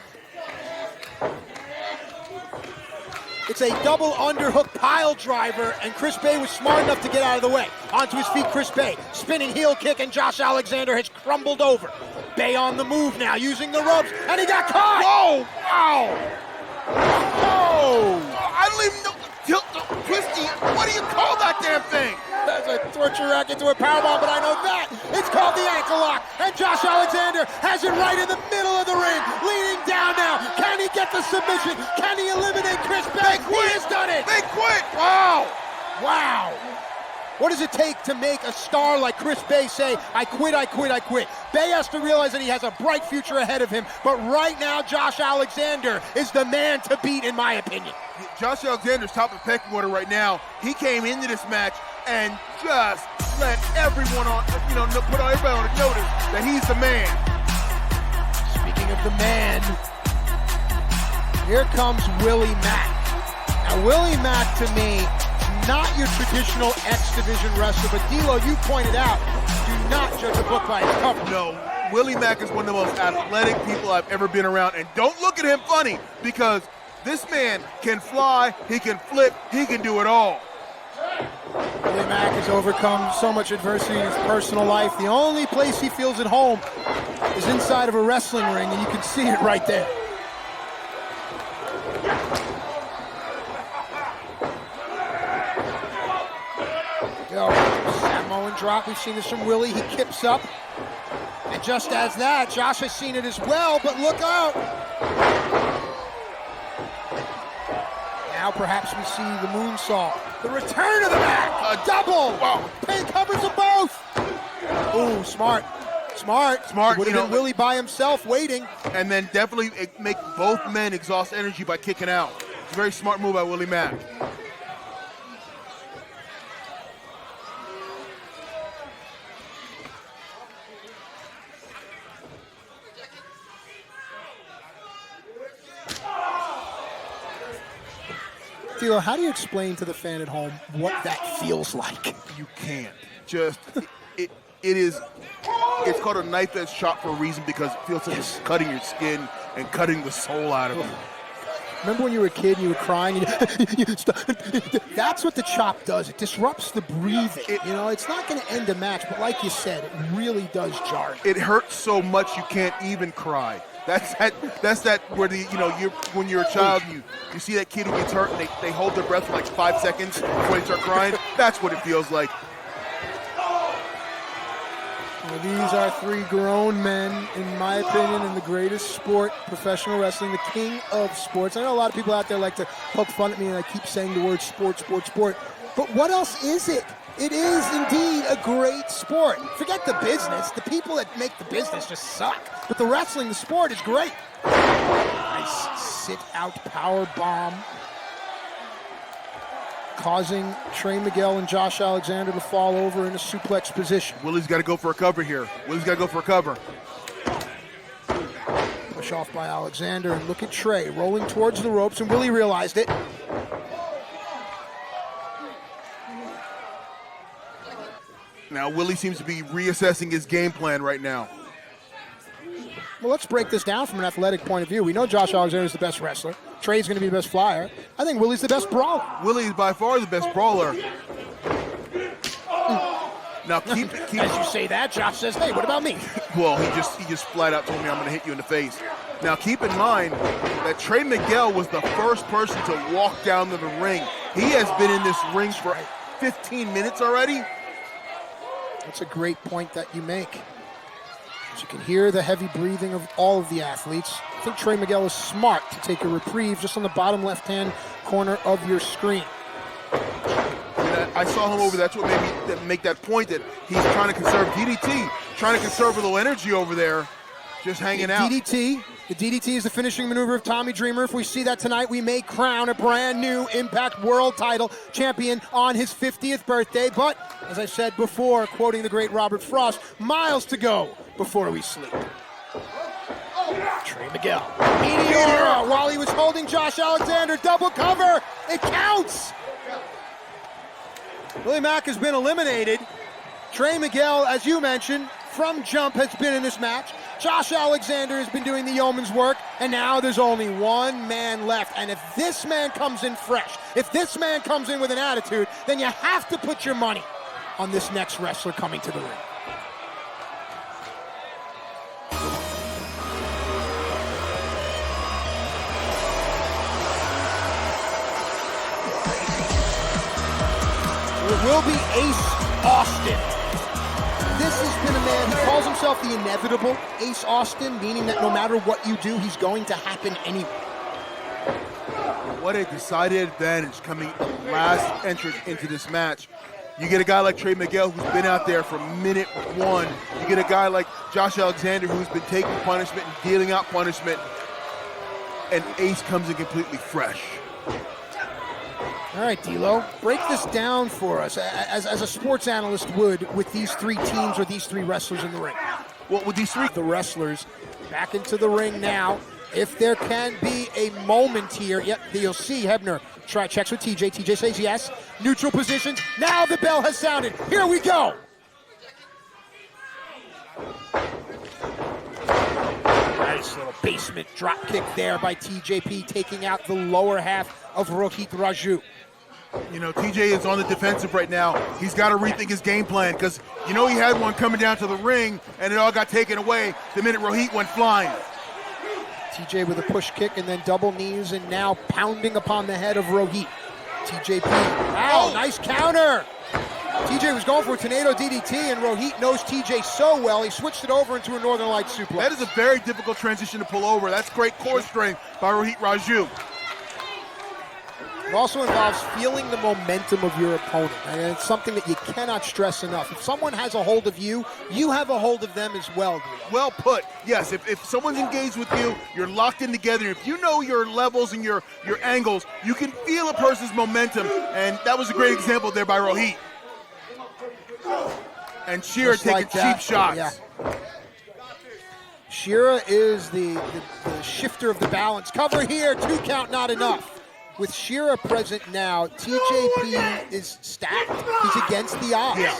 [SPEAKER 2] It's a double underhook pile driver, and Chris Bay was smart enough to get out of the way. Onto his feet, Chris Bay. Spinning heel kick, and Josh Alexander has crumbled over. Bay on the move now, using the ropes, and he got caught!
[SPEAKER 5] Oh, wow! Oh! I don't even know. Twisty, what do you call that damn thing?
[SPEAKER 2] That's a torture rack into a powerbomb, but I know that. It's called the ankle lock, and Josh Alexander has it right in the middle of the ring, leaning down now. Can he get the submission? Can he eliminate Chris Bay? He has done it!
[SPEAKER 5] They quit! Wow!
[SPEAKER 2] Wow! What does it take to make a star like Chris Bay say, I quit, I quit, I quit? Bay has to realize that he has a bright future ahead of him, but right now, Josh Alexander is the man to beat, in my opinion.
[SPEAKER 5] Josh Alexander's top of the pecking order right now. He came into this match and just let everyone on, put everybody on notice that he's the man.
[SPEAKER 2] Speaking of the man, here comes Willie Mack. Now, Willie Mack, to me, not your traditional X Division wrestler, but D'Lo, you pointed out, do not judge a book by its cover.
[SPEAKER 5] No, Willie Mack is one of the most athletic people I've ever been around, and don't look at him funny, because this man can fly, he can flip, he can do it all.
[SPEAKER 2] Willie Mack has overcome so much adversity in his personal life. The only place he feels at home is inside of a wrestling ring, and you can see it right there. Samoan drop, we've seen this from Willie, he kips up. And just as that, Josh has seen it as well, but look out! Now perhaps we see the moonsault. The return of the Mac! A double! Wow. Pin covers them both! Ooh, smart. Smart. Would have been Willie by himself waiting.
[SPEAKER 5] And then definitely make both men exhaust energy by kicking out. It's a very smart move by Willie Mack.
[SPEAKER 2] Theo, how do you explain to the fan at home what that feels like?
[SPEAKER 5] You can't. Just, it's called a knife that's sharp for a reason, because it feels like it's cutting your skin and cutting the soul out of you.
[SPEAKER 2] Remember when you were a kid and you were crying? That's what the chop does. It disrupts the breathing. It's not going to end a match, but like you said, it really does jar.
[SPEAKER 5] It hurts so much you can't even cry. That's that where when you're a child, you see that kid who gets hurt and they hold their breath for like 5 seconds before they start crying. That's what it feels like.
[SPEAKER 2] Well, these are three grown men, in my opinion, in the greatest sport, professional wrestling, the king of sports. I know a lot of people out there like to poke fun at me and I keep saying the word sport. But what else is it? It is indeed a great sport. Forget the business. The people that make the business just suck. But the wrestling, the sport is great. Nice sit-out power bomb, causing Trey Miguel and Josh Alexander to fall over in a suplex position.
[SPEAKER 5] Willie's got to go for a cover here.
[SPEAKER 2] Push off by Alexander, and look at Trey rolling towards the ropes, and Willie realized it.
[SPEAKER 5] Now Willie seems to be reassessing his game plan right now.
[SPEAKER 2] Well, let's break this down from an athletic point of view. We know Josh Alexander is the best wrestler. Trey's going to be the best flyer. I think Willie's the best brawler.
[SPEAKER 5] Willie is by far the best brawler. Now keep
[SPEAKER 2] As you say that, Josh says, "Hey, what about me?"
[SPEAKER 5] Well, he just flat out told me I'm going to hit you in the face. Now keep in mind that Trey Miguel was the first person to walk down to the ring. He has been in this ring for 15 minutes already.
[SPEAKER 2] That's a great point that you make. As you can hear the heavy breathing of all of the athletes. I think Trey Miguel is smart to take a reprieve just on the bottom left-hand corner of your screen.
[SPEAKER 5] I saw him over there. That's what made me make that point, that he's trying to conserve DDT, trying to conserve a little energy over there, just hanging out.
[SPEAKER 2] The DDT is the finishing maneuver of Tommy Dreamer. If we see that tonight, we may crown a brand new Impact World Title champion on his 50th birthday. But, as I said before, quoting the great Robert Frost, miles to go before we sleep. Trey Miguel. Meteora while he was holding Josh Alexander. Double cover. It counts. Willie Mack has been eliminated. Trey Miguel, as you mentioned, from jump has been in this match. Josh Alexander has been doing the yeoman's work, and now there's only one man left. And if this man comes in fresh, if this man comes in with an attitude, then you have to put your money on this next wrestler coming to the ring. It will be Ace Austin. This has been a man who calls himself the inevitable Ace Austin, meaning that no matter what you do, he's going to happen anyway.
[SPEAKER 5] What a decided advantage coming the last entrance into this match. You get a guy like Trey Miguel who's been out there from minute one. You get a guy like Josh Alexander who's been taking punishment and dealing out punishment. And Ace comes in completely fresh.
[SPEAKER 2] All right, D'Lo, break this down for us as a sports analyst would with these three teams or these three wrestlers in the ring.
[SPEAKER 5] Well, with these three...
[SPEAKER 2] The wrestlers back into the ring now. If there can be a moment here, yep, you'll see Hebner checks with TJ. TJ says yes. Neutral positions. Now the bell has sounded. Here we go. Nice little basement drop kick there by TJP, taking out the lower half of Rohit Raju.
[SPEAKER 5] You know, TJ is on the defensive right now. He's got to rethink his game plan because, you know, he had one coming down to the ring and it all got taken away the minute Rohit went flying.
[SPEAKER 2] TJ with a push kick and then double knees and now pounding upon the head of Rohit. TJP, wow, nice counter. TJ was going for a tornado DDT and Rohit knows TJ so well, he switched it over into a Northern Lights suplex.
[SPEAKER 5] That is a very difficult transition to pull over. That's great core strength by Rohit Raju.
[SPEAKER 2] It also involves feeling the momentum of your opponent, and it's something that you cannot stress enough. If someone has a hold of you, you have a hold of them as well.
[SPEAKER 5] Well put. Yes, if someone's engaged with you, you're locked in together. If you know your levels and your angles, you can feel a person's momentum, and that was a great example there by Rohit. And Shira
[SPEAKER 2] Just
[SPEAKER 5] taking
[SPEAKER 2] like that,
[SPEAKER 5] cheap shots.
[SPEAKER 2] Yeah. Shira is the shifter of the balance. Cover here, 2 count, not enough. With Shira present now, TJP is stacked. He's against the odds.
[SPEAKER 5] Yeah.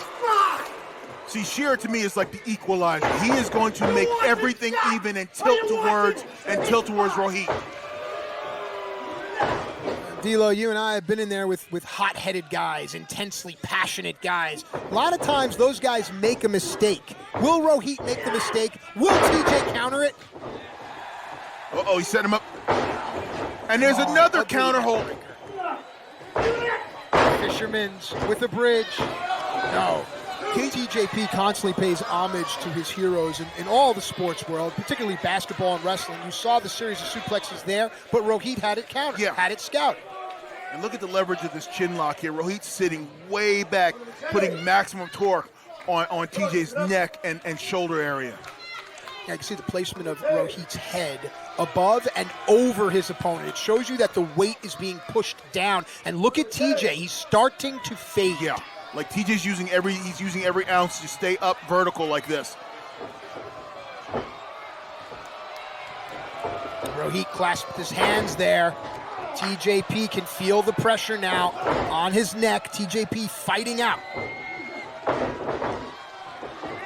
[SPEAKER 5] See, Shira to me is like the equalizer. He is going to make everything even and tilt towards Rohit.
[SPEAKER 2] D'Lo, you and I have been in there with hot-headed guys, intensely passionate guys. A lot of times those guys make a mistake. Will Rohit make the mistake? Will TJ counter it?
[SPEAKER 5] Uh-oh, he set him up. And there's another counter hold.
[SPEAKER 2] Fisherman's with a bridge. No. TJP constantly pays homage to his heroes in all the sports world, particularly basketball and wrestling. You saw the series of suplexes there, but Rohit had it countered, had it scouted.
[SPEAKER 5] And look at the leverage of this chin lock here. Rohit's sitting way back, putting maximum torque on TJ's neck and shoulder area.
[SPEAKER 2] Yeah, you can see the placement of Rohit's head above and over his opponent. It shows you that the weight is being pushed down. And look at TJ, he's starting to fade.
[SPEAKER 5] Yeah, like TJ's using every ounce to stay up vertical like this.
[SPEAKER 2] Rohit clasped his hands there. TJP can feel the pressure now on his neck. TJP fighting out.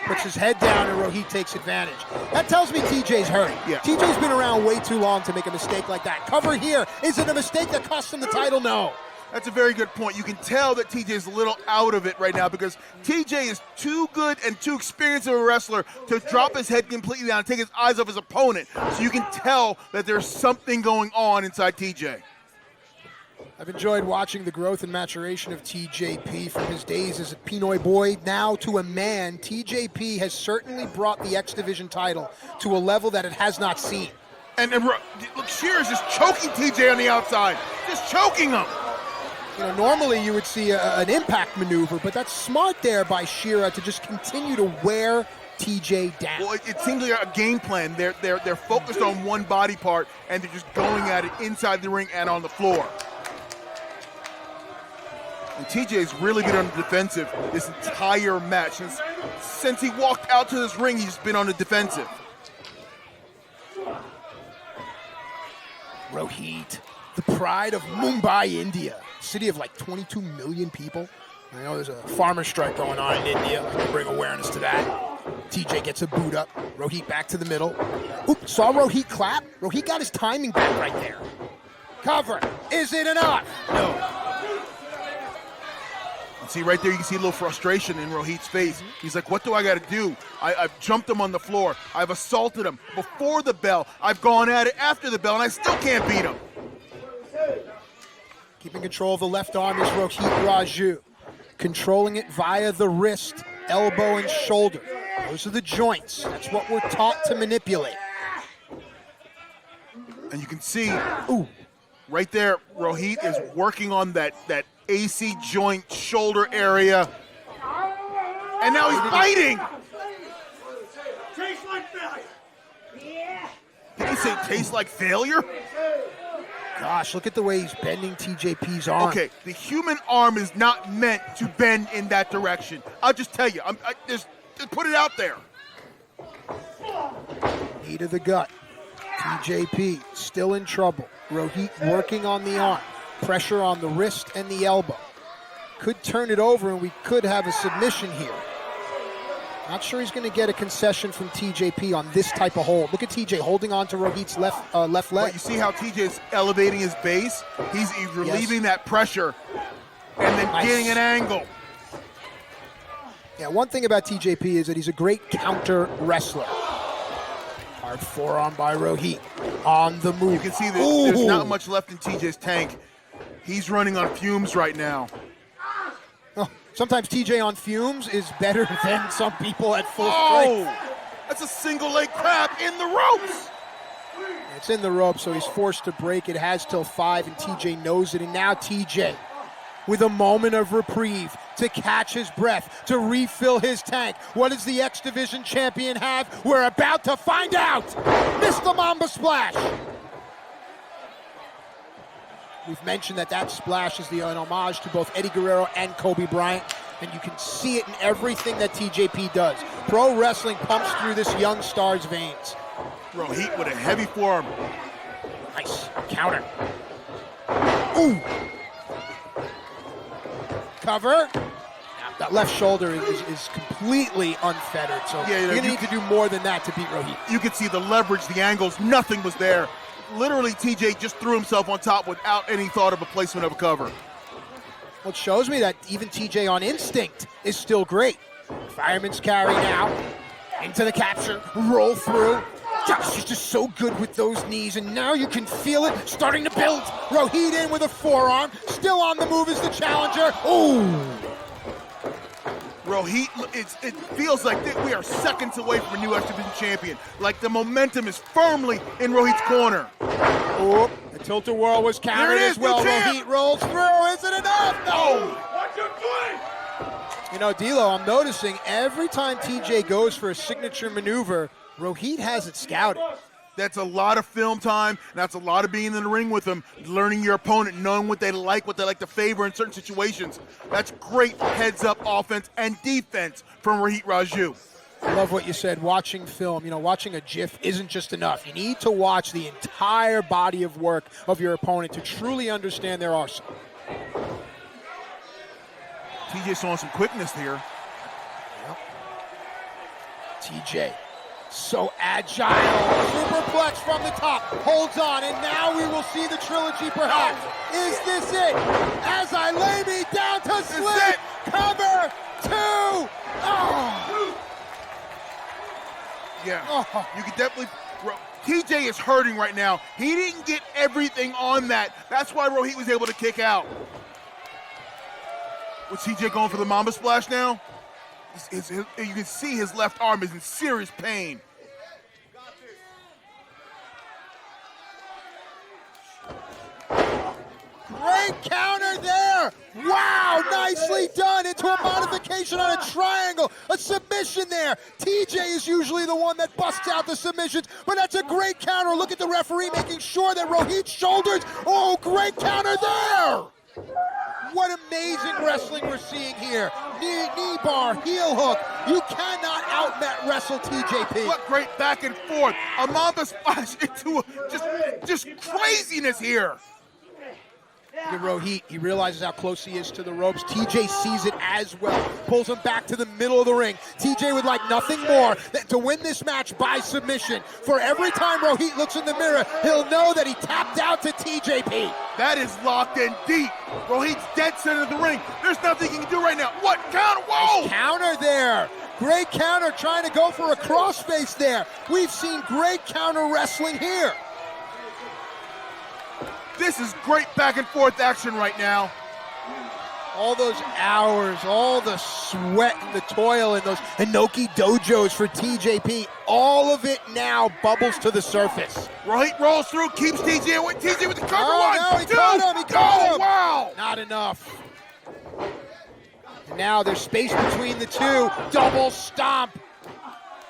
[SPEAKER 2] Puts his head down and Rohit takes advantage. That tells me TJ's hurt.
[SPEAKER 5] Yeah.
[SPEAKER 2] TJ's been around way too long to make a mistake like that. Cover here. Is it a mistake that cost him the title? No.
[SPEAKER 5] That's a very good point. You can tell that TJ is a little out of it right now because TJ is too good and too experienced of a wrestler to drop his head completely down and take his eyes off his opponent. So you can tell that there's something going on inside TJ.
[SPEAKER 2] I've enjoyed watching the growth and maturation of TJP from his days as a Pinoy boy now to a man. TJP has certainly brought the X Division title to a level that it has not seen.
[SPEAKER 5] And look, Shearer's just choking TJ on the outside. Just choking him.
[SPEAKER 2] You know, normally you would see an impact maneuver, but that's smart there by Shearer to just continue to wear TJ down.
[SPEAKER 5] Well, it seems like a game plan. They're focused on one body part, and they're just going at it inside the ring and on the floor. And TJ's really been on the defensive this entire match. Since he walked out to this ring, he's been on the defensive.
[SPEAKER 2] Rohit, the pride of Mumbai, India. City of like 22 million people. I know there's a farmer strike going on in India. I can bring awareness to that. TJ gets a boot up. Rohit back to the middle. Oop, saw Rohit clap? Rohit got his timing back right there. Cover. Is it enough? No.
[SPEAKER 5] See right there, you can see a little frustration in Rohit's face. He's like, what do I got to do? I've jumped him on the floor. I've assaulted him before the bell. I've gone at it after the bell, and I still can't beat him.
[SPEAKER 2] Keeping control of the left arm is Rohit Raju. Controlling it via the wrist, elbow, and shoulder. Those are the joints. That's what we're taught to manipulate.
[SPEAKER 5] And you can see, right there, Rohit is working on that AC joint shoulder area. And now he's biting.
[SPEAKER 13] Tastes like failure.
[SPEAKER 5] Did he say taste like failure?
[SPEAKER 2] Gosh, look at the way he's bending TJP's arm.
[SPEAKER 5] Okay, the human arm is not meant to bend in that direction. I'll just tell you. Just put it out there.
[SPEAKER 2] Knee to the gut. TJP still in trouble. Rohit working on the arm. Pressure on the wrist and the elbow. Could turn it over and we could have a submission here. Not sure he's going to get a concession from TJP on this type of hold. Look at TJ holding on to Rohit's left leg.
[SPEAKER 5] But you see how TJ's elevating his base? He's relieving that pressure and then getting an angle.
[SPEAKER 2] Yeah, one thing about TJP is that he's a great counter wrestler. Hard forearm by Rohit on the move.
[SPEAKER 5] You can see that there's not much left in TJ's tank. He's running on fumes right now.
[SPEAKER 2] Oh, sometimes TJ on fumes is better than some people at full strength.
[SPEAKER 5] That's a single leg crab in the ropes.
[SPEAKER 2] It's in the ropes, so he's forced to break. It has till 5, and TJ knows it. And now TJ, with a moment of reprieve to catch his breath, to refill his tank. What does the X Division champion have? We're about to find out. Mr. Mamba Splash. We've mentioned that splash is an homage to both Eddie Guerrero and Kobe Bryant, and you can see it in everything that TJP does. Pro wrestling pumps through this young star's veins.
[SPEAKER 5] Rohit with a heavy forearm.
[SPEAKER 2] Nice counter. Ooh. Cover. That left shoulder is completely unfettered, so you're going to need to do more than that to beat Rohit.
[SPEAKER 5] You could see the leverage, the angles, nothing was there. literally TJ just threw himself on top without any thought of a placement of a cover.
[SPEAKER 2] Well, it shows me that even TJ on instinct is still great. Fireman's carry now, into the capture, roll through. Josh is just so good with those knees, and now you can feel it starting to build. Rohit in with a forearm, still on the move as the challenger. Ooh!
[SPEAKER 5] Rohit, it feels like we are seconds away from a new X Division champion. Like the momentum is firmly in Rohit's corner.
[SPEAKER 2] Oh, the tilt-a-whirl was countered as well. Rohit rolls through. Is it enough? No! You know, D'Lo, I'm noticing every time TJ goes for a signature maneuver, Rohit has it scouted.
[SPEAKER 5] That's a lot of film time. That's a lot of being in the ring with them, learning your opponent, knowing what they like to favor in certain situations. That's great heads-up offense and defense from Rohit Raju.
[SPEAKER 2] I love what you said, watching film. You know, watching a GIF isn't just enough. You need to watch the entire body of work of your opponent to truly understand their arsenal.
[SPEAKER 5] TJ showing some quickness here.
[SPEAKER 2] Yep. TJ. So agile, superplex from the top, holds on, and now we will see the trilogy perhaps. Is this it? As I lay me down to slip, cover, two, oh!
[SPEAKER 5] Yeah, you can definitely, TJ is hurting right now. He didn't get everything on that. That's why Rohit was able to kick out. Was TJ going for the Mamba Splash now? You can see his left arm is in serious pain.
[SPEAKER 2] Great counter there. Wow, nicely done into a modification on a triangle. A submission there. TJ is usually the one that busts out the submissions, but that's a great counter. Look at the referee making sure that Rohit's shoulders. Oh, great counter there. What amazing wrestling we're seeing here. Knee bar, heel hook. You cannot out-wrestle TJP.
[SPEAKER 5] What great back and forth. A Mamba Splash into just craziness here.
[SPEAKER 2] Look at Rohit, he realizes how close he is to the ropes. TJ sees it as well, pulls him back to the middle of the ring. TJ would like nothing more than to win this match by submission. For every time Rohit looks in the mirror, he'll know that he tapped out to TJP.
[SPEAKER 5] That is locked in deep. Rohit's dead center of the ring. There's nothing he can do right now. What counter? Whoa!
[SPEAKER 2] Nice counter there. Great counter, trying to go for a crossface there. We've seen great counter wrestling here.
[SPEAKER 5] This is great back and forth action right now.
[SPEAKER 2] All those hours, all the sweat and the toil in those Inoki dojos for TJP, all of it now bubbles to the surface.
[SPEAKER 5] Rohit rolls through, keeps TJ with the cover.
[SPEAKER 2] No, he caught him.
[SPEAKER 5] Wow.
[SPEAKER 2] Not enough. And now there's space between the two. Double stomp.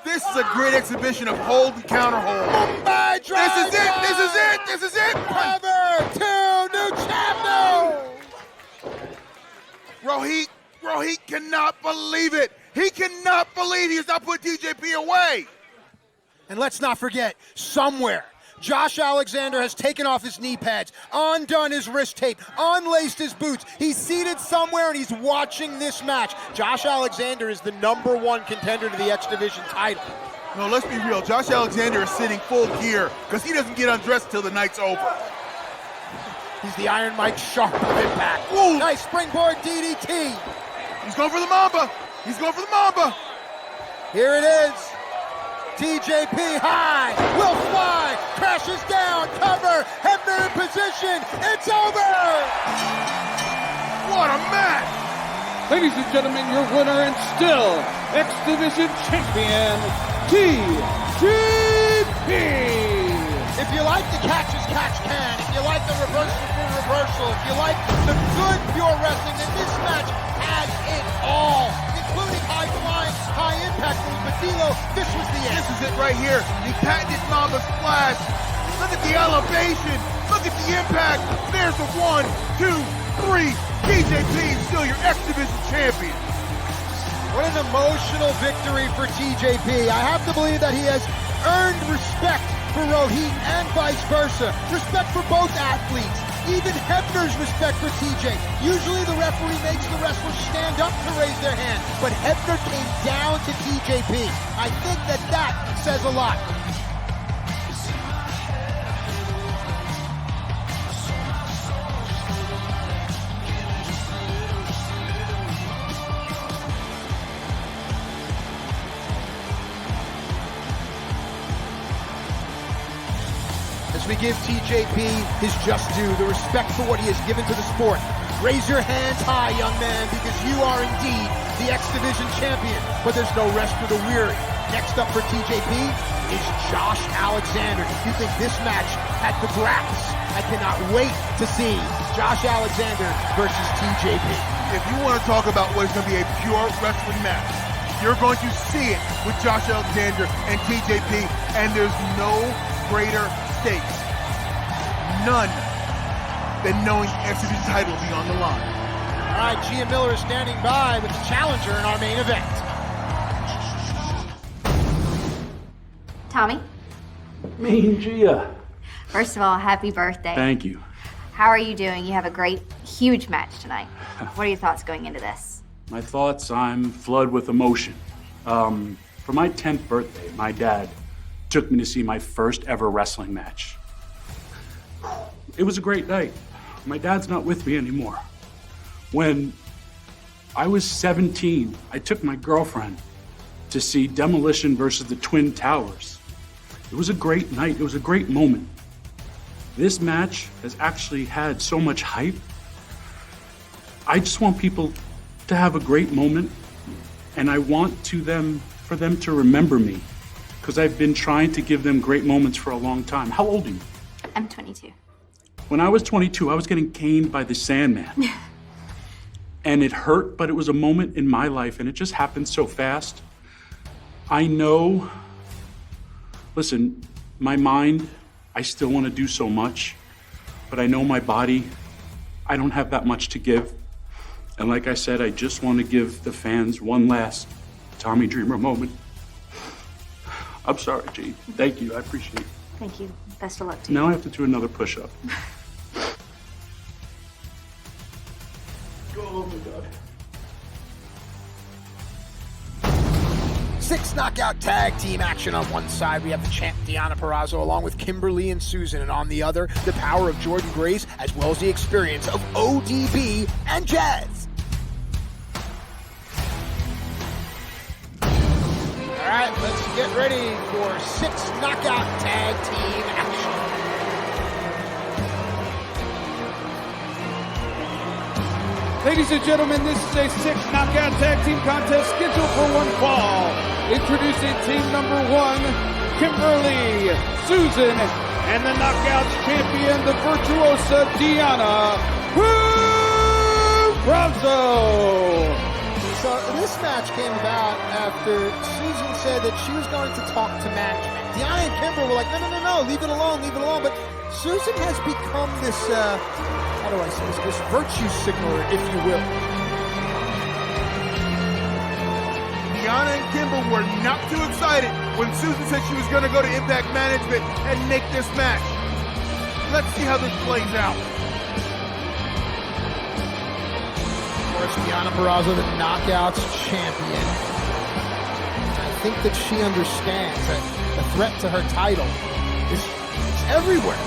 [SPEAKER 5] This is a great exhibition of hold and counter hold.
[SPEAKER 2] Mumbai drive.
[SPEAKER 5] This is it.
[SPEAKER 2] Cover, two, new champ.
[SPEAKER 5] Rohit cannot believe it. He cannot believe he's not put TJP away.
[SPEAKER 2] And let's not forget, somewhere, Josh Alexander has taken off his knee pads, undone his wrist tape, unlaced his boots. He's seated somewhere and he's watching this match. Josh Alexander is the #1 contender to the X Division title.
[SPEAKER 5] No, let's be real. Josh Alexander is sitting full gear because he doesn't get undressed till the night's over.
[SPEAKER 2] He's the Iron Mike Sharp of Impact.
[SPEAKER 5] Ooh.
[SPEAKER 2] Nice springboard DDT.
[SPEAKER 5] He's going for the Mamba.
[SPEAKER 2] Here it is. TJP high, will fly, crashes down, cover, Hebner in position, it's over!
[SPEAKER 5] What a match!
[SPEAKER 4] Ladies and gentlemen, your winner and still X Division champion, TJP!
[SPEAKER 2] If you like the catch as catch can, if you like the reversal for reversal, if you like the good pure wrestling, then this match has it all, including high-flying, high-impact moves. But D'Lo, this was the end.
[SPEAKER 5] This is it right here. The patented Mamba Splash. Look at the elevation. Look at the impact. There's the 1, 2, 3. TJP is still your X Division champion.
[SPEAKER 2] What an emotional victory for TJP. I have to believe that he has earned respect for Rohit and vice versa. Respect for both athletes. Even Hebner's respect for TJ. Usually the referee makes the wrestlers stand up to raise their hand, but Hebner came down to TJP. I think that says a lot. As we give TJP his just due, the respect for what he has given to the sport. Raise your hands high, young man, because you are indeed the X Division champion. But there's no rest for the weary. Next up for TJP is Josh Alexander. If you think this match had the graps, I cannot wait to see Josh Alexander versus TJP.
[SPEAKER 5] If you want to talk about what is going to be a pure wrestling match, you're going to see it with Josh Alexander and TJP, and there's no greater stakes, none, than knowing the X Division title being on the line.
[SPEAKER 2] All right, Gia Miller is standing by with the challenger in our main event.
[SPEAKER 3] Tommy,
[SPEAKER 1] Mean Gia.
[SPEAKER 3] first of all, happy birthday.
[SPEAKER 1] Thank you.
[SPEAKER 3] How are you doing? You have a great, huge match tonight. What are your thoughts going into this?
[SPEAKER 1] My thoughts, I'm flooded with emotion. For my 10th birthday, my dad took me to see my first ever wrestling match. It was a great night. My dad's not with me anymore. When I was 17, I took my girlfriend to see Demolition versus the Twin Towers. It was a great night. It was a great moment. This match has actually had so much hype. I just want people to have a great moment, and I want for them to remember me, because I've been trying to give them great moments for a long time. How old are you?
[SPEAKER 3] I'm 22.
[SPEAKER 1] When I was 22, I was getting caned by the Sandman. And it hurt, but it was a moment in my life, and it just happened so fast. I know, listen, my mind, I still want to do so much, but I know my body, I don't have that much to give. And like I said, I just want to give the fans one last Tommy Dreamer moment. I'm sorry, G. Thank you. I appreciate it.
[SPEAKER 3] Thank you. Best of luck to you.
[SPEAKER 1] Now I have to do another push-up. Oh, my God.
[SPEAKER 2] 6 knockout tag team action on one side. We have the champ Deonna Purrazzo along with Kimberly and Susan, and on the other, the power of Jordan Grace as well as the experience of ODB and Jazz. All right, let's get ready for 6 knockout tag team action.
[SPEAKER 4] Ladies and gentlemen, this is a 6 knockout tag team contest scheduled for one fall. Introducing team number 1, Kimberly, Susan, and the Knockouts champion, the virtuosa Deonna Purrazzo.
[SPEAKER 2] So this match came about after Susan said that she was going to talk to management. Deonna and Kimber were like, no, leave it alone. But Susan has become this, how do I say this virtue signaler, if you will.
[SPEAKER 5] Deonna and Kimber were not too excited when Susan said she was going to go to Impact Management and make this match. Let's see how this plays out.
[SPEAKER 2] Of course, Deonna Purrazzo, the Knockouts champion. I think that she understands that the threat to her title is everywhere.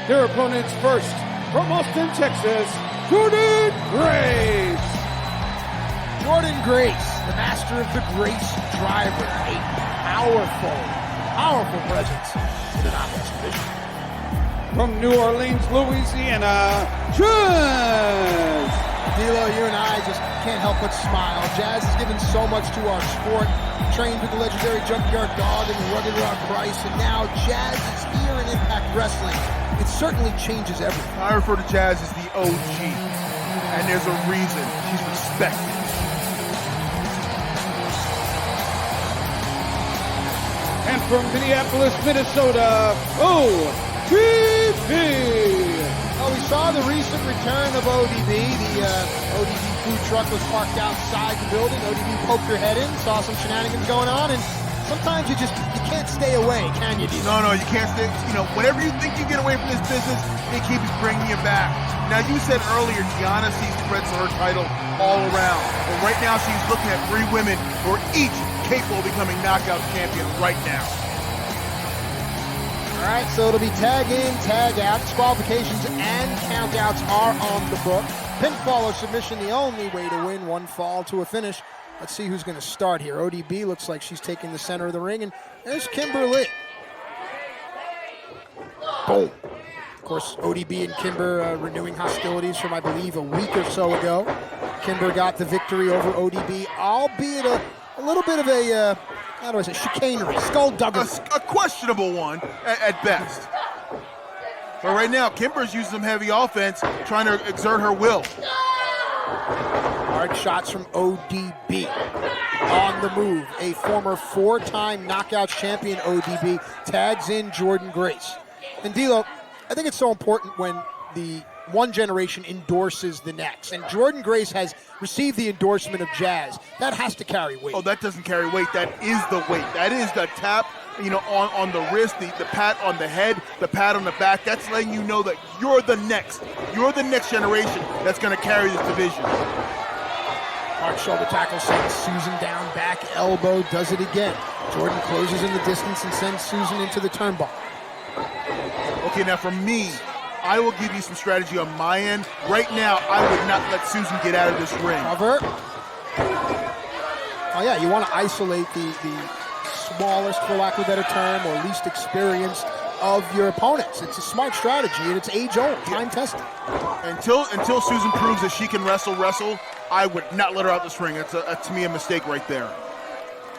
[SPEAKER 4] Their opponents first, from Austin, Texas, Jordan Grace.
[SPEAKER 2] Jordan Grace, the master of the Grace driver, a powerful presence in the Knockouts division.
[SPEAKER 4] From New Orleans, Louisiana, Jazz.
[SPEAKER 2] D'Lo, you and I just can't help but smile. Jazz has given so much to our sport. Trained with the legendary Junkyard Dog and the rugged Rock Price, and now Jazz is here in Impact Wrestling. It certainly changes everything.
[SPEAKER 5] I refer to Jazz as the OG, and there's a reason she's respected.
[SPEAKER 4] And from Minneapolis, Minnesota, ODB.
[SPEAKER 2] Well, we saw the recent return of ODB. The ODB food truck was parked outside the building. ODB poked her head in, saw some shenanigans going on, and sometimes you can't stay away, can you, D'Lo?
[SPEAKER 5] No, you can't stay. Whenever you think you get away from this business, they keep bringing you back. Now, you said earlier, Deonna sees threats to her title all around. But right now, she's looking at 3 women who are each capable of becoming knockout champions right now.
[SPEAKER 2] All right, so it'll be tag in, tag out. Disqualifications and countouts are on the book. Pinfall or submission, the only way to win. One fall to a finish. Let's see who's going to start here. ODB looks like she's taking the center of the ring, and there's Kimberly. Boom. Of course, ODB and Kimber renewing hostilities from, I believe, a week or so ago. Kimber got the victory over ODB, albeit a little bit of a, how do I say, chicanery, skullduggery.
[SPEAKER 5] A questionable one at best. But right now, Kimber's using some heavy offense, trying to exert her will.
[SPEAKER 2] Hard shots from ODB. On the move, a former 4-time Knockouts champion ODB tags in Jordan Grace. And D'Lo, I think it's so important when the one generation endorses the next. And Jordan Grace has received the endorsement of Jazz. That has to carry weight.
[SPEAKER 5] Oh, that doesn't carry weight. That is the weight. That is the tap, on the wrist, the pat on the head, the pat on the back. That's letting you know that you're the next. You're the next generation that's going to carry this division.
[SPEAKER 2] Hard shoulder tackle sends Susan down, back elbow, does it again. Jordan closes in the distance and sends Susan into the turnbuckle.
[SPEAKER 5] Okay, now for me, I will give you some strategy on my end. Right now, I would not let Susan get out of this ring.
[SPEAKER 2] Cover. Oh yeah, you want to isolate the smallest, for lack of a better term, or least experienced of your opponents. It's a smart strategy, and it's age-old, time-tested.
[SPEAKER 5] Until Susan proves that she can wrestle, I would not let her out this ring. That's, to me, a mistake right there.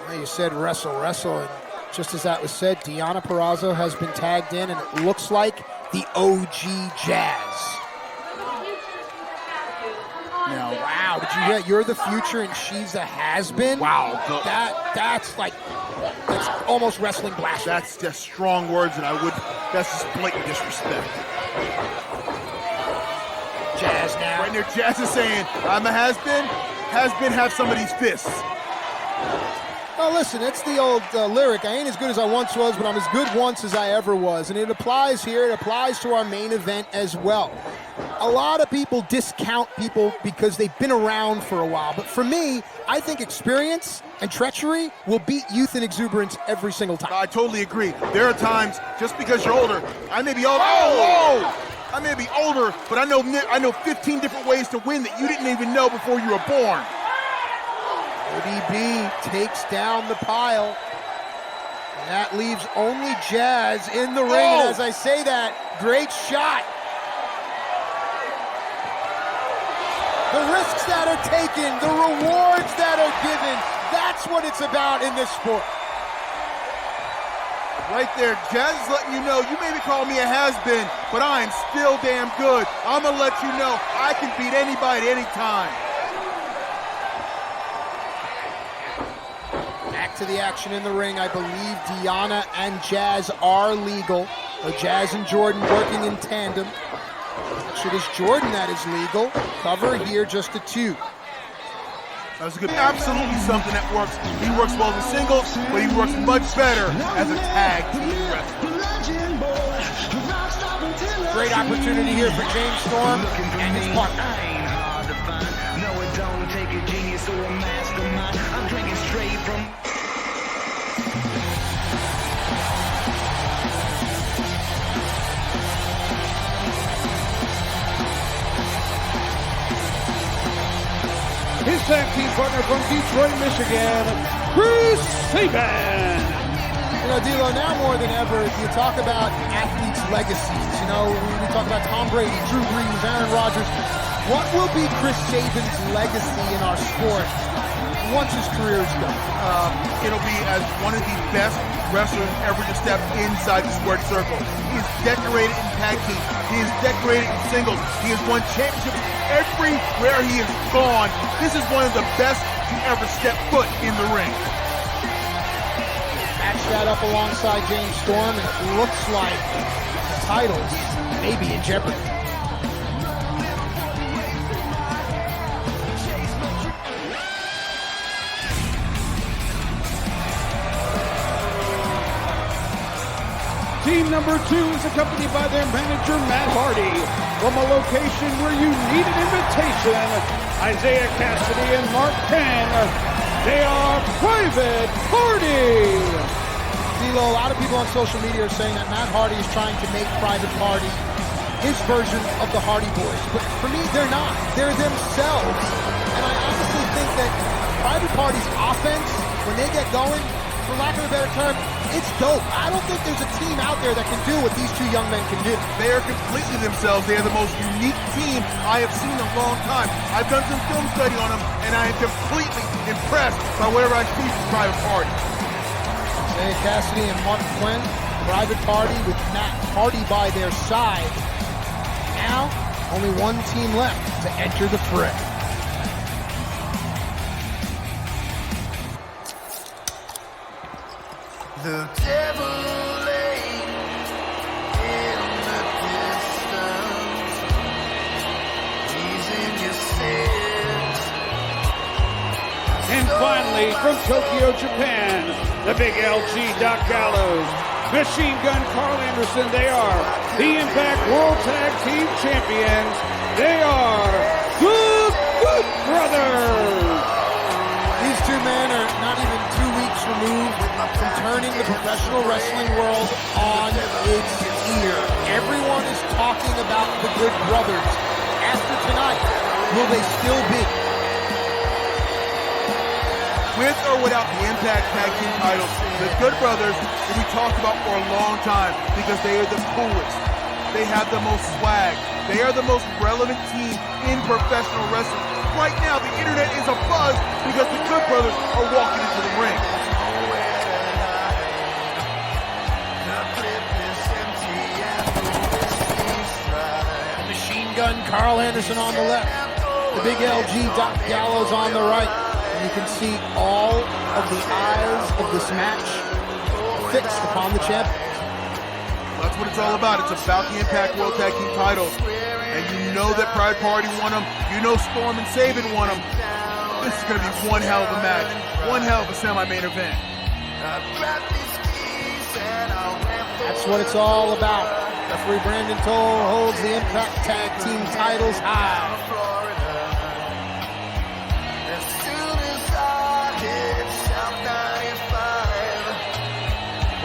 [SPEAKER 2] Well, you said wrestle, and just as that was said, Deonna Purrazzo has been tagged in, and it looks like the OG Jazz. Now, wow, did you hear that? You're the future and she's a has-been?
[SPEAKER 5] Wow.
[SPEAKER 2] That's almost wrestling blasphemy.
[SPEAKER 5] That's just strong words, and that's just blatant disrespect.
[SPEAKER 2] Jazz now.
[SPEAKER 5] Right there, Jazz is saying, I'm a has-been. Has-been have some of these fists.
[SPEAKER 2] Oh, listen, it's the old lyric, I ain't as good as I once was, but I'm as good once as I ever was. And it applies here, it applies to our main event as well. A lot of people discount people because they've been around for a while. But for me, I think experience and treachery will beat youth and exuberance every single time.
[SPEAKER 5] I totally agree. There are times, just because you're older, I may be older. Oh! I may be older, but I know 15 different ways to win that you didn't even know before you were born.
[SPEAKER 2] ODB takes down the pile. And that leaves only Jazz in the ring. And as I say that, great shot. The risks that are taken, the rewards that are given, that's what it's about in this sport.
[SPEAKER 5] Right there, Jazz is letting you know, you may be calling me a has-been, but I am still damn good. I'm going to let you know I can beat anybody anytime.
[SPEAKER 2] Back to the action in the ring. I believe Deonna and Jazz are legal. Jazz and Jordan working in tandem. It is Jordan that is legal. Cover here, just a 2.
[SPEAKER 5] That's good. Absolutely something that works. He works well as a singles, but he works much better as a tag team wrestler.
[SPEAKER 2] Great opportunity here for James Storm and his partner.
[SPEAKER 13] No, it don't take a genius or a mastermind. I'm drinking straight from.
[SPEAKER 4] His tag team partner from Detroit, Michigan, Chris Sabin.
[SPEAKER 2] You know, D'Lo, now more than ever, you talk about athletes' legacies. You know, we talk about Tom Brady, Drew Brees, Aaron Rodgers. What will be Chris Sabin's legacy in our sport once his career is done?
[SPEAKER 5] It'll be as one of the best wrestlers ever to step inside the squared circle. He is decorated in tag team. He is decorated in singles. He has won championships everywhere he has gone. This is one of the best to ever step foot in the ring.
[SPEAKER 2] Match that up alongside James Storm, and it looks like the titles may be in jeopardy.
[SPEAKER 4] Team number 2 is accompanied by their manager, Matt Hardy. From a location where you need an invitation, Isaiah Cassidy and Mark Penn. They are Private Party.
[SPEAKER 2] D'Lo, a lot of people on social media are saying that Matt Hardy is trying to make Private Party his version of the Hardy Boys. But for me, they're not. They're themselves. And I honestly think that Private Party's offense, when they get going, for lack of a better term, it's dope. I don't think there's a team out there that can do what these two young men can do.
[SPEAKER 5] They are completely themselves. They are the most unique team I have seen in a long time. I've done some film study on them, and I am completely impressed by whatever I see from Private Party.
[SPEAKER 2] Isaiah Cassidy and Mark Quinn, Private Party with Matt Hardy by their side. Now, only one team left to enter the fray.
[SPEAKER 13] The devil lay in the distance. He's in your sins.
[SPEAKER 4] And finally, from Tokyo, Japan, the big LG Doc Gallows, Machine Gun Carl Anderson, they are the Impact World Tag Team Champions. They are the Good Brothers.
[SPEAKER 2] These two men are not even 2 weeks removed from turning the professional wrestling world on its ear. Everyone is talking about the Good Brothers. After tonight, will they still be?
[SPEAKER 5] With or without the Impact Tag Team titles, the Good Brothers will be talked about for a long time because they are the coolest. They have the most swag. They are the most relevant team in professional wrestling. Right now, the internet is abuzz because the Good Brothers are walking into the ring.
[SPEAKER 2] Machine Gun Carl Anderson on the left. The big LG Doc Gallows on the right. And you can see all of the eyes of this match fixed upon the champion.
[SPEAKER 5] That's what it's all about. It's about the Impact World Tag Team titles. And you know that Pride Party won them. You know Storm and Sabin won them. This is going to be one hell of a match. One hell of a semi-main event.
[SPEAKER 2] That's what it's all about. Referee Brandon Toll holds the Impact Tag Team titles high.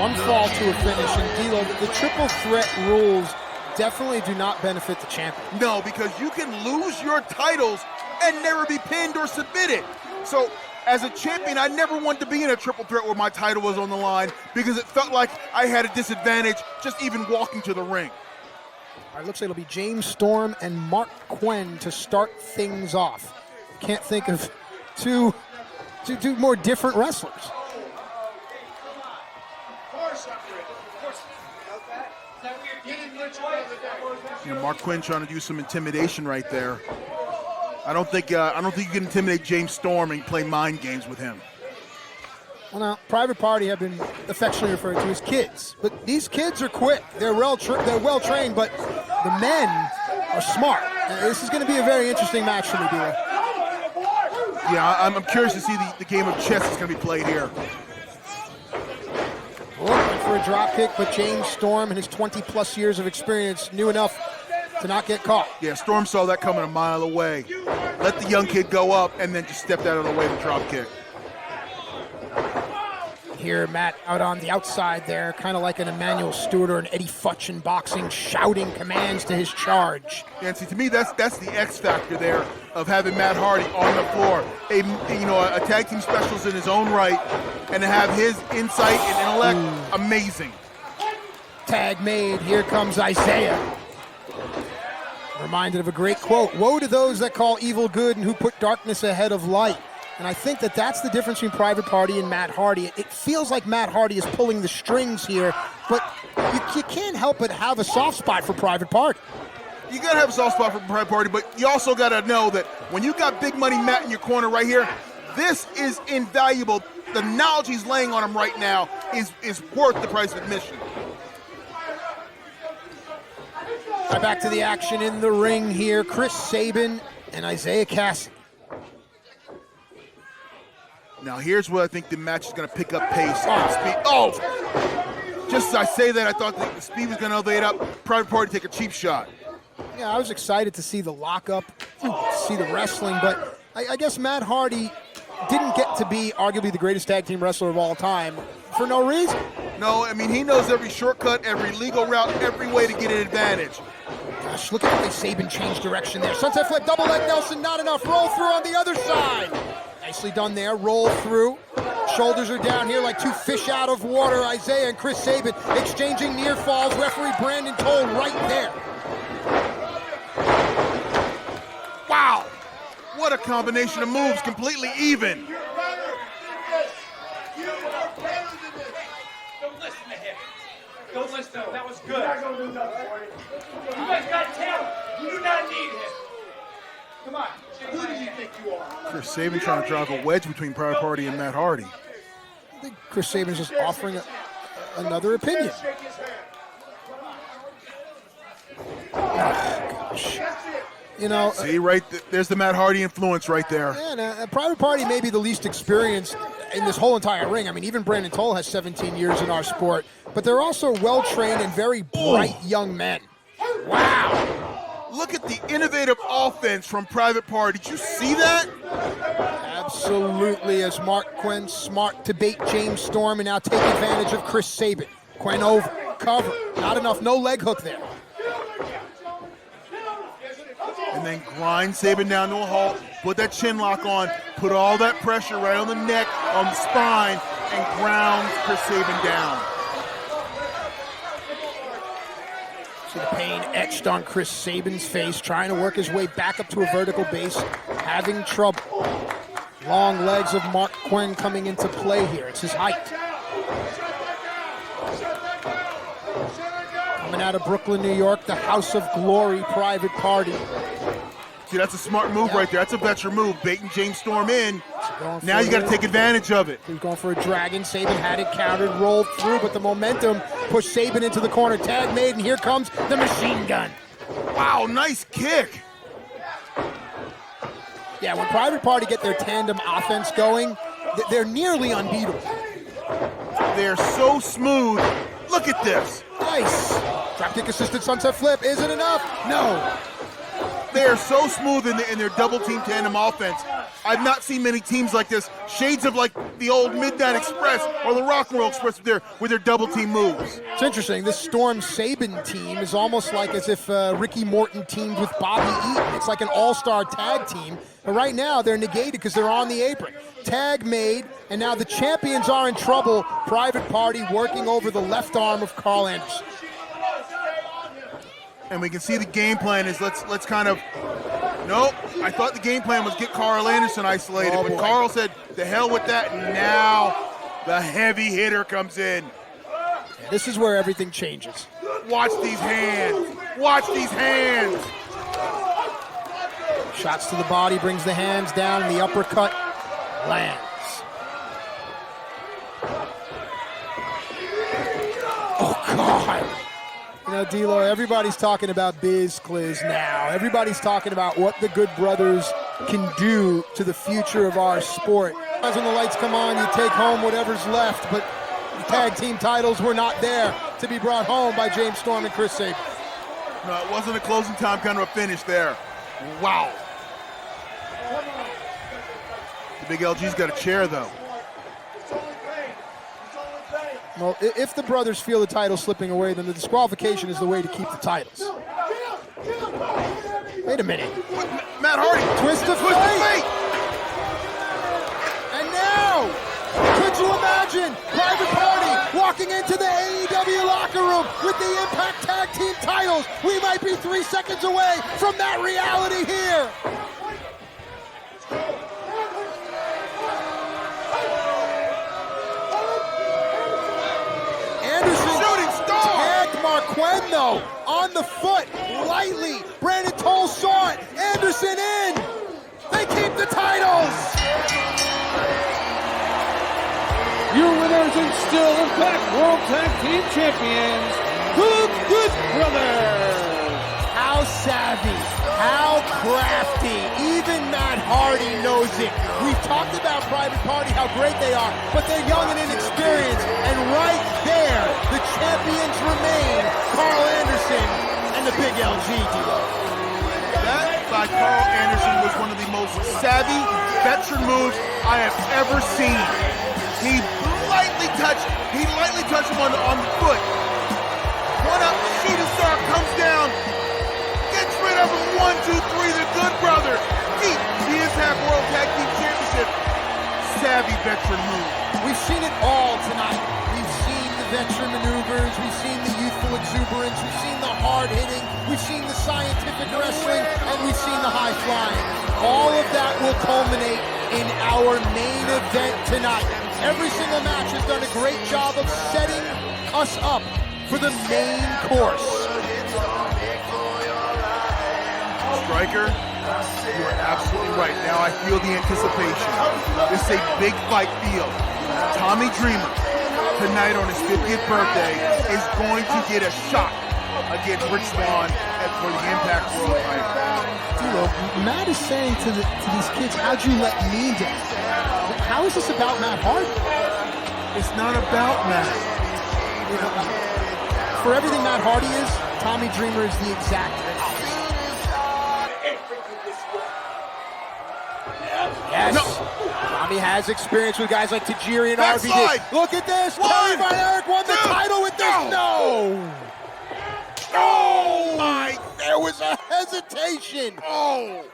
[SPEAKER 2] One fall to a finish, and D'Lo, the triple threat rules definitely do not benefit the champion.
[SPEAKER 5] No, because you can lose your titles and never be pinned or submitted. So, as a champion, I never wanted to be in a triple threat where my title was on the line because it felt like I had a disadvantage just even walking to the ring.
[SPEAKER 2] All right, looks like it'll be James Storm and Mark Quinn to start things off. Can't think of two more different wrestlers.
[SPEAKER 5] You know, Mark Quinn trying to do some intimidation right there. I don't think you can intimidate James Storm and play mind games with him.
[SPEAKER 2] Well, now, Private Party have been affectionately referred to as kids, but these kids are quick. They're well trained, but the men are smart. This is going to be a very interesting match for me, D'Lo.
[SPEAKER 5] Yeah, I'm curious to see the game of chess that's going to be played here.
[SPEAKER 2] Looking for a drop kick, but James Storm and his 20-plus years of experience knew enough to not get caught.
[SPEAKER 5] Yeah, Storm saw that coming a mile away. Let the young kid go up and then just stepped out of the way to drop kick.
[SPEAKER 2] Here, Matt out on the outside there, kind of like an Emmanuel Stewart or an Eddie Futch in boxing, shouting commands to his charge.
[SPEAKER 5] Yeah, and see, to me, that's the X factor there of having Matt Hardy on the floor. A tag team specialist in his own right, and to have his insight and intellect, amazing.
[SPEAKER 2] Tag made, here comes Isaiah. Reminded of a great quote, "Woe to those that call evil good and who put darkness ahead of light." And I think that's the difference between Private Party and Matt Hardy. It feels like Matt Hardy is pulling the strings here, but you can't help but have a soft spot for Private Party.
[SPEAKER 5] You gotta have a soft spot for Private Party, but you also gotta know that when you got Big Money Matt in your corner right here, this is invaluable. The knowledge he's laying on him right now is worth the price of admission.
[SPEAKER 2] Right back to the action in the ring here. Chris Sabin and Isaiah Cassidy.
[SPEAKER 5] Now here's where I think the match is going to pick up pace and speed. Oh! Just as I say that, I thought the speed was going to elevate up. Private Party take a cheap shot.
[SPEAKER 2] Yeah, I was excited to see the lockup, see the wrestling, but I guess Matt Hardy didn't get to be arguably the greatest tag team wrestler of all time for no reason.
[SPEAKER 5] No, I mean, he knows every shortcut, every legal route, every way to get an advantage.
[SPEAKER 2] Gosh, look at the way Sabin changed direction there. Sunset flip, double leg Nelson, not enough. Roll through on the other side. Nicely done there. Roll through. Shoulders are down here like two fish out of water. Isaiah and Chris Sabin exchanging near falls. Referee Brandon Toll right there.
[SPEAKER 5] Wow! What a combination of moves, completely even.
[SPEAKER 13] Don't listen to him. Don't listen to him. That was good. You guys got talent. You do not need him. Come on. Who do you think you are?
[SPEAKER 5] Chris Sabin trying to drive a wedge between Private Party and Matt Hardy.
[SPEAKER 2] I think Chris Sabin's just offering another opinion. Oh, gosh. You know,
[SPEAKER 5] see, there's the Matt Hardy influence right there.
[SPEAKER 2] Yeah, Private Party may be the least experienced in this whole entire ring. I mean, even Brandon Toll has 17 years in our sport, but they're also well-trained and very bright young men.
[SPEAKER 5] Wow! Look at the innovative offense from Private Party. Did you see that?
[SPEAKER 2] Absolutely, as Mark Quinn smart to bait James Storm and now take advantage of Chris Sabin. Quinn over, cover, not enough, no leg hook there.
[SPEAKER 5] And then grind Sabin down to a halt, put that chin lock on, put all that pressure right on the neck, on the spine, and ground Chris Sabin down.
[SPEAKER 2] See the pain etched on Chris Sabin's face, trying to work his way back up to a vertical base, having trouble. Long legs of Mark Quinn coming into play here. It's his height. Coming out of Brooklyn, New York, the House of Glory Private Party.
[SPEAKER 5] See, that's a smart move right there. That's a veteran move, baiting James Storm in. Now you got to take advantage of it.
[SPEAKER 2] He's going for a dragon. Sabin had it countered, rolled through, but the momentum pushed Sabin into the corner. Tag made, and here comes the machine gun.
[SPEAKER 5] Wow, nice kick.
[SPEAKER 2] Yeah, when Private Party get their tandem offense going, they're nearly unbeatable.
[SPEAKER 5] They're so smooth. Look at this.
[SPEAKER 2] Nice. Dropkick assisted sunset flip. Is it enough? No.
[SPEAKER 5] They are so smooth in their double team tandem offense. I've not seen many teams like this. Shades of like the old Midnight Express or the Rock and Roll Express with their double team moves.
[SPEAKER 2] It's interesting. This Storm Sabin team is almost like as if Ricky Morton teamed with Bobby Eaton. It's like an all-star tag team. But right now they're negated because they're on the apron. Tag made, and now the champions are in trouble. Private Party working over the left arm of Carl Anderson.
[SPEAKER 5] And we can see the game plan is let's kind of, nope, I thought the game plan was get Carl Anderson isolated, but Carl said, the hell with that, and now the heavy hitter comes in.
[SPEAKER 2] This is where everything changes.
[SPEAKER 5] Watch these hands. Watch these hands.
[SPEAKER 2] Shots to the body, brings the hands down, and the uppercut lands. Oh, God. You know, D-Lo, everybody's talking about Biz Cliz now. Everybody's talking about what the Good Brothers can do to the future of our sport. As when the lights come on, you take home whatever's left, but the tag team titles were not there to be brought home by James Storm and Chris Sabin.
[SPEAKER 5] No, it wasn't a closing time kind of a finish there. Wow. The big LG's got a chair, though.
[SPEAKER 2] Well, if the brothers feel the title slipping away, then the disqualification is the way to keep the titles. Wait a minute.
[SPEAKER 5] Matt Hardy.
[SPEAKER 2] Twist of fate. And now, could you imagine Private Party walking into the AEW locker room with the Impact Tag Team titles? We might be 3 seconds away from that reality here. Marquand, though, on the foot, lightly. Brandon Toll saw it. Anderson in. They keep the titles.
[SPEAKER 4] Your winners and still Impact World Tag Team Champions, the Good Brothers.
[SPEAKER 2] How savvy, how crafty. Even Matt Hardy knows it. We've talked about Private Party, how great they are, but they're young and inexperienced. And right there, the champions remain Carl Anderson and the big LG duo.
[SPEAKER 5] That by Carl Anderson was one of the most savvy veteran moves I have ever seen. He lightly touched him on the foot. One up, shooting star comes down, gets rid of him. 1, 2, 3, the Good Brothers keep the Impact World Tag Team Championship savvy veteran move.
[SPEAKER 2] We've seen it all tonight. We've seen the veteran maneuvers, we've seen the youthful exuberance, we've seen the hard hitting, we've seen the scientific wrestling, and we've seen the high flying. All of that will culminate in our main event tonight. Every single match has done a great job of setting us up for the main course.
[SPEAKER 5] Striker, you are absolutely right. Now I feel the anticipation. This is a big fight feel. Tommy Dreamer, tonight on his 50th birthday, is going to get a shot against Rich Swann for the Impact World title.
[SPEAKER 2] Matt is saying to these kids, how'd you let me down? How is this about Matt Hardy?
[SPEAKER 5] It's not about Matt.
[SPEAKER 2] For everything Matt Hardy is, Tommy Dreamer is the exact opposite. Yes. No. Tommy has experience with guys like Tajiri and RVD. Look at this. Terry Von Erich won the title with this. No. Oh my. There was a hesitation. Oh.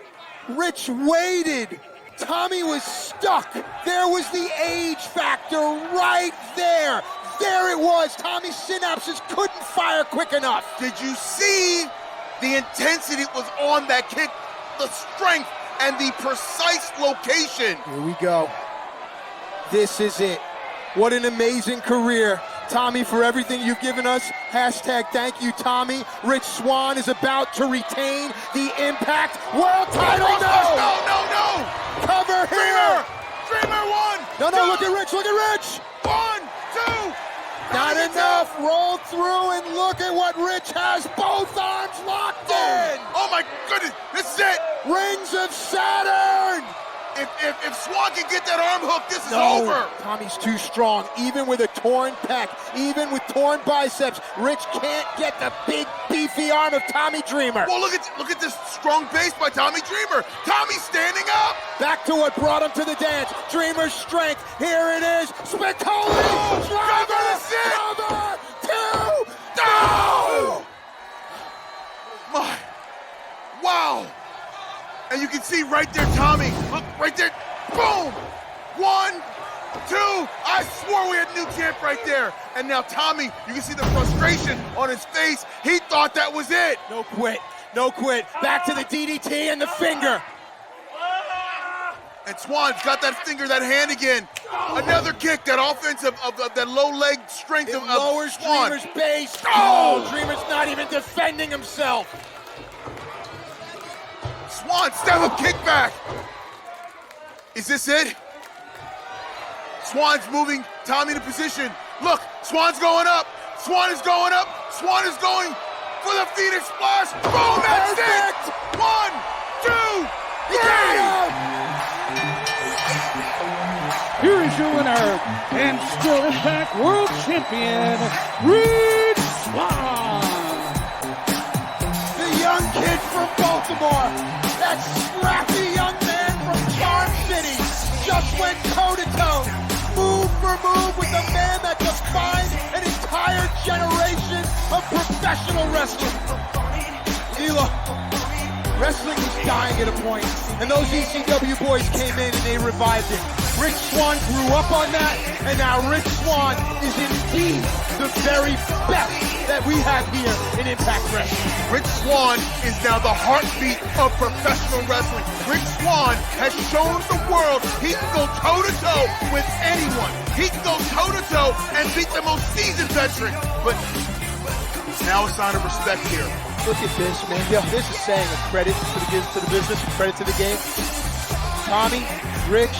[SPEAKER 2] Rich waited. Tommy was stuck. There was the age factor right there. There it was. Tommy's synapses couldn't fire quick enough.
[SPEAKER 5] Did you see the intensity was on that kick? The strength and the precise location.
[SPEAKER 2] Here we go. This is it. What an amazing career. Tommy, for everything you've given us, hashtag thank you, Tommy. Rich Swann is about to retain the Impact World title.
[SPEAKER 5] No.
[SPEAKER 2] Cover here.
[SPEAKER 5] Dreamer one.
[SPEAKER 2] No, look at Rich,
[SPEAKER 5] 1, 2.
[SPEAKER 2] Not enough. Roll through and look at what Rich has. Both arms locked in.
[SPEAKER 5] Oh my goodness, this is it.
[SPEAKER 2] Rings of Saturn.
[SPEAKER 5] If Swann can get that arm hook, this is over.
[SPEAKER 2] Tommy's too strong. Even with a torn pec, even with torn biceps, Rich can't get the big, beefy arm of Tommy Dreamer.
[SPEAKER 5] Well, look at this strong base by Tommy Dreamer. Tommy's standing up.
[SPEAKER 2] Back to what brought him to the dance. Dreamer's strength. Here it is. Spicoli.
[SPEAKER 5] Cover the sit.
[SPEAKER 2] Cover. 2.
[SPEAKER 5] No. My. Wow. And you can see right there, Tommy. Look, right there. Boom! 1, 2. I swore we had a new champ right there. And now Tommy, you can see the frustration on his face. He thought that was it.
[SPEAKER 2] No quit. Back to the DDT and the finger.
[SPEAKER 5] And Swann's got that finger, that hand again. Another kick, that offensive of that low leg strength of
[SPEAKER 2] lowers
[SPEAKER 5] Swann.
[SPEAKER 2] Dreamer's base. Oh, Dreamer's not even defending himself.
[SPEAKER 5] Swann, step up, kick back. Is this it? Swann's moving Tommy into position. Look, Swann's going up. Swann is going up. Swann is going for the Phoenix Splash. Boom, that's it. 1, 2, 3.
[SPEAKER 13] Here is your winner and still Impact World Champion, Rich Swann.
[SPEAKER 2] The young kid from Baltimore, that scrappy young man from Charm City, just went toe-to-toe, move for move with the man that defined an entire generation of professional wrestling. Ela, wrestling was dying at a point, and those ECW boys came in and they revived it. Rich Swann grew up on that, and now Rich Swann is indeed the very best that we have here in Impact Wrestling.
[SPEAKER 5] Rich Swann is now the heartbeat of professional wrestling. Rich Swann has shown the world he can go toe-to-toe with anyone. He can go toe-to-toe and beat the most seasoned veteran. But now a sign of respect here.
[SPEAKER 2] Look at this, man. Yo, this is saying a credit to the business, a credit to the game. Tommy, Rich,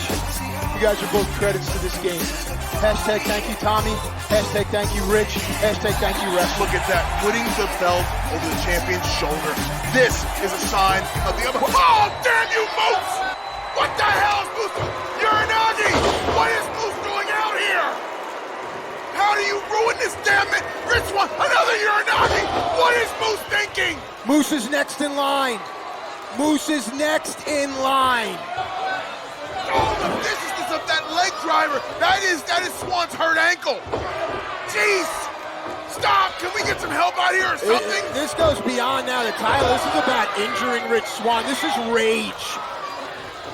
[SPEAKER 2] you guys are both credits to this game. Hashtag thank you, Tommy. Hashtag thank you, Rich. Hashtag thank you, Wrestling.
[SPEAKER 5] Look at that, putting the belt over the champion's shoulder. This is a sign of the other. Oh, damn you, Moose! What the hell is Moose doing? Uranagi! What is Moose doing out here? How do you ruin this damn it? Rich Swann, another Uranagi! What is Moose thinking?
[SPEAKER 2] Moose is next in line. Moose is next in line.
[SPEAKER 5] Oh, the viciousness of that leg driver. That is Swann's hurt ankle. Jeez. Stop. Can we get some help out here or something?
[SPEAKER 2] This goes beyond now the title. This is about injuring Rich Swann. This is rage.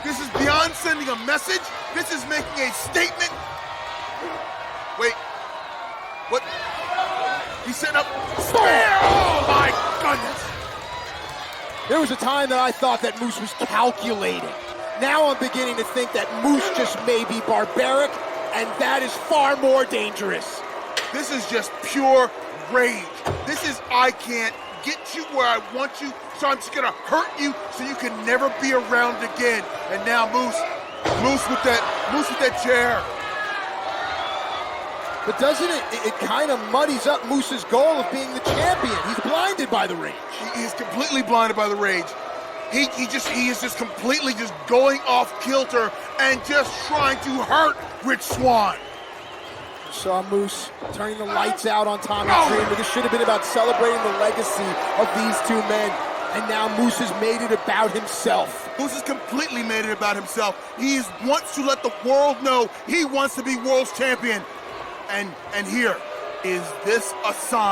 [SPEAKER 5] This is beyond sending a message. This is making a statement. Wait. What? He's setting up. Spear! Oh my goodness!
[SPEAKER 2] There was a time that I thought that Moose was calculating. Now I'm beginning to think that Moose just may be barbaric, and that is far more dangerous.
[SPEAKER 5] This is just pure rage. This is I can't get you where I want you, so I'm just gonna hurt you so you can never be around again. And now Moose with that chair.
[SPEAKER 2] But doesn't it kind of muddies up Moose's goal of being the champion? He's blinded by the rage.
[SPEAKER 5] He's completely blinded by the rage. He is just completely just going off kilter and just trying to hurt Rich Swann.
[SPEAKER 2] Saw Moose turning the lights out on Tommy Dreamer. This should have been about celebrating the legacy of these two men. And now Moose has made it about himself.
[SPEAKER 5] Moose has completely made it about himself. He wants to let the world know he wants to be world's champion. And here is this a sign.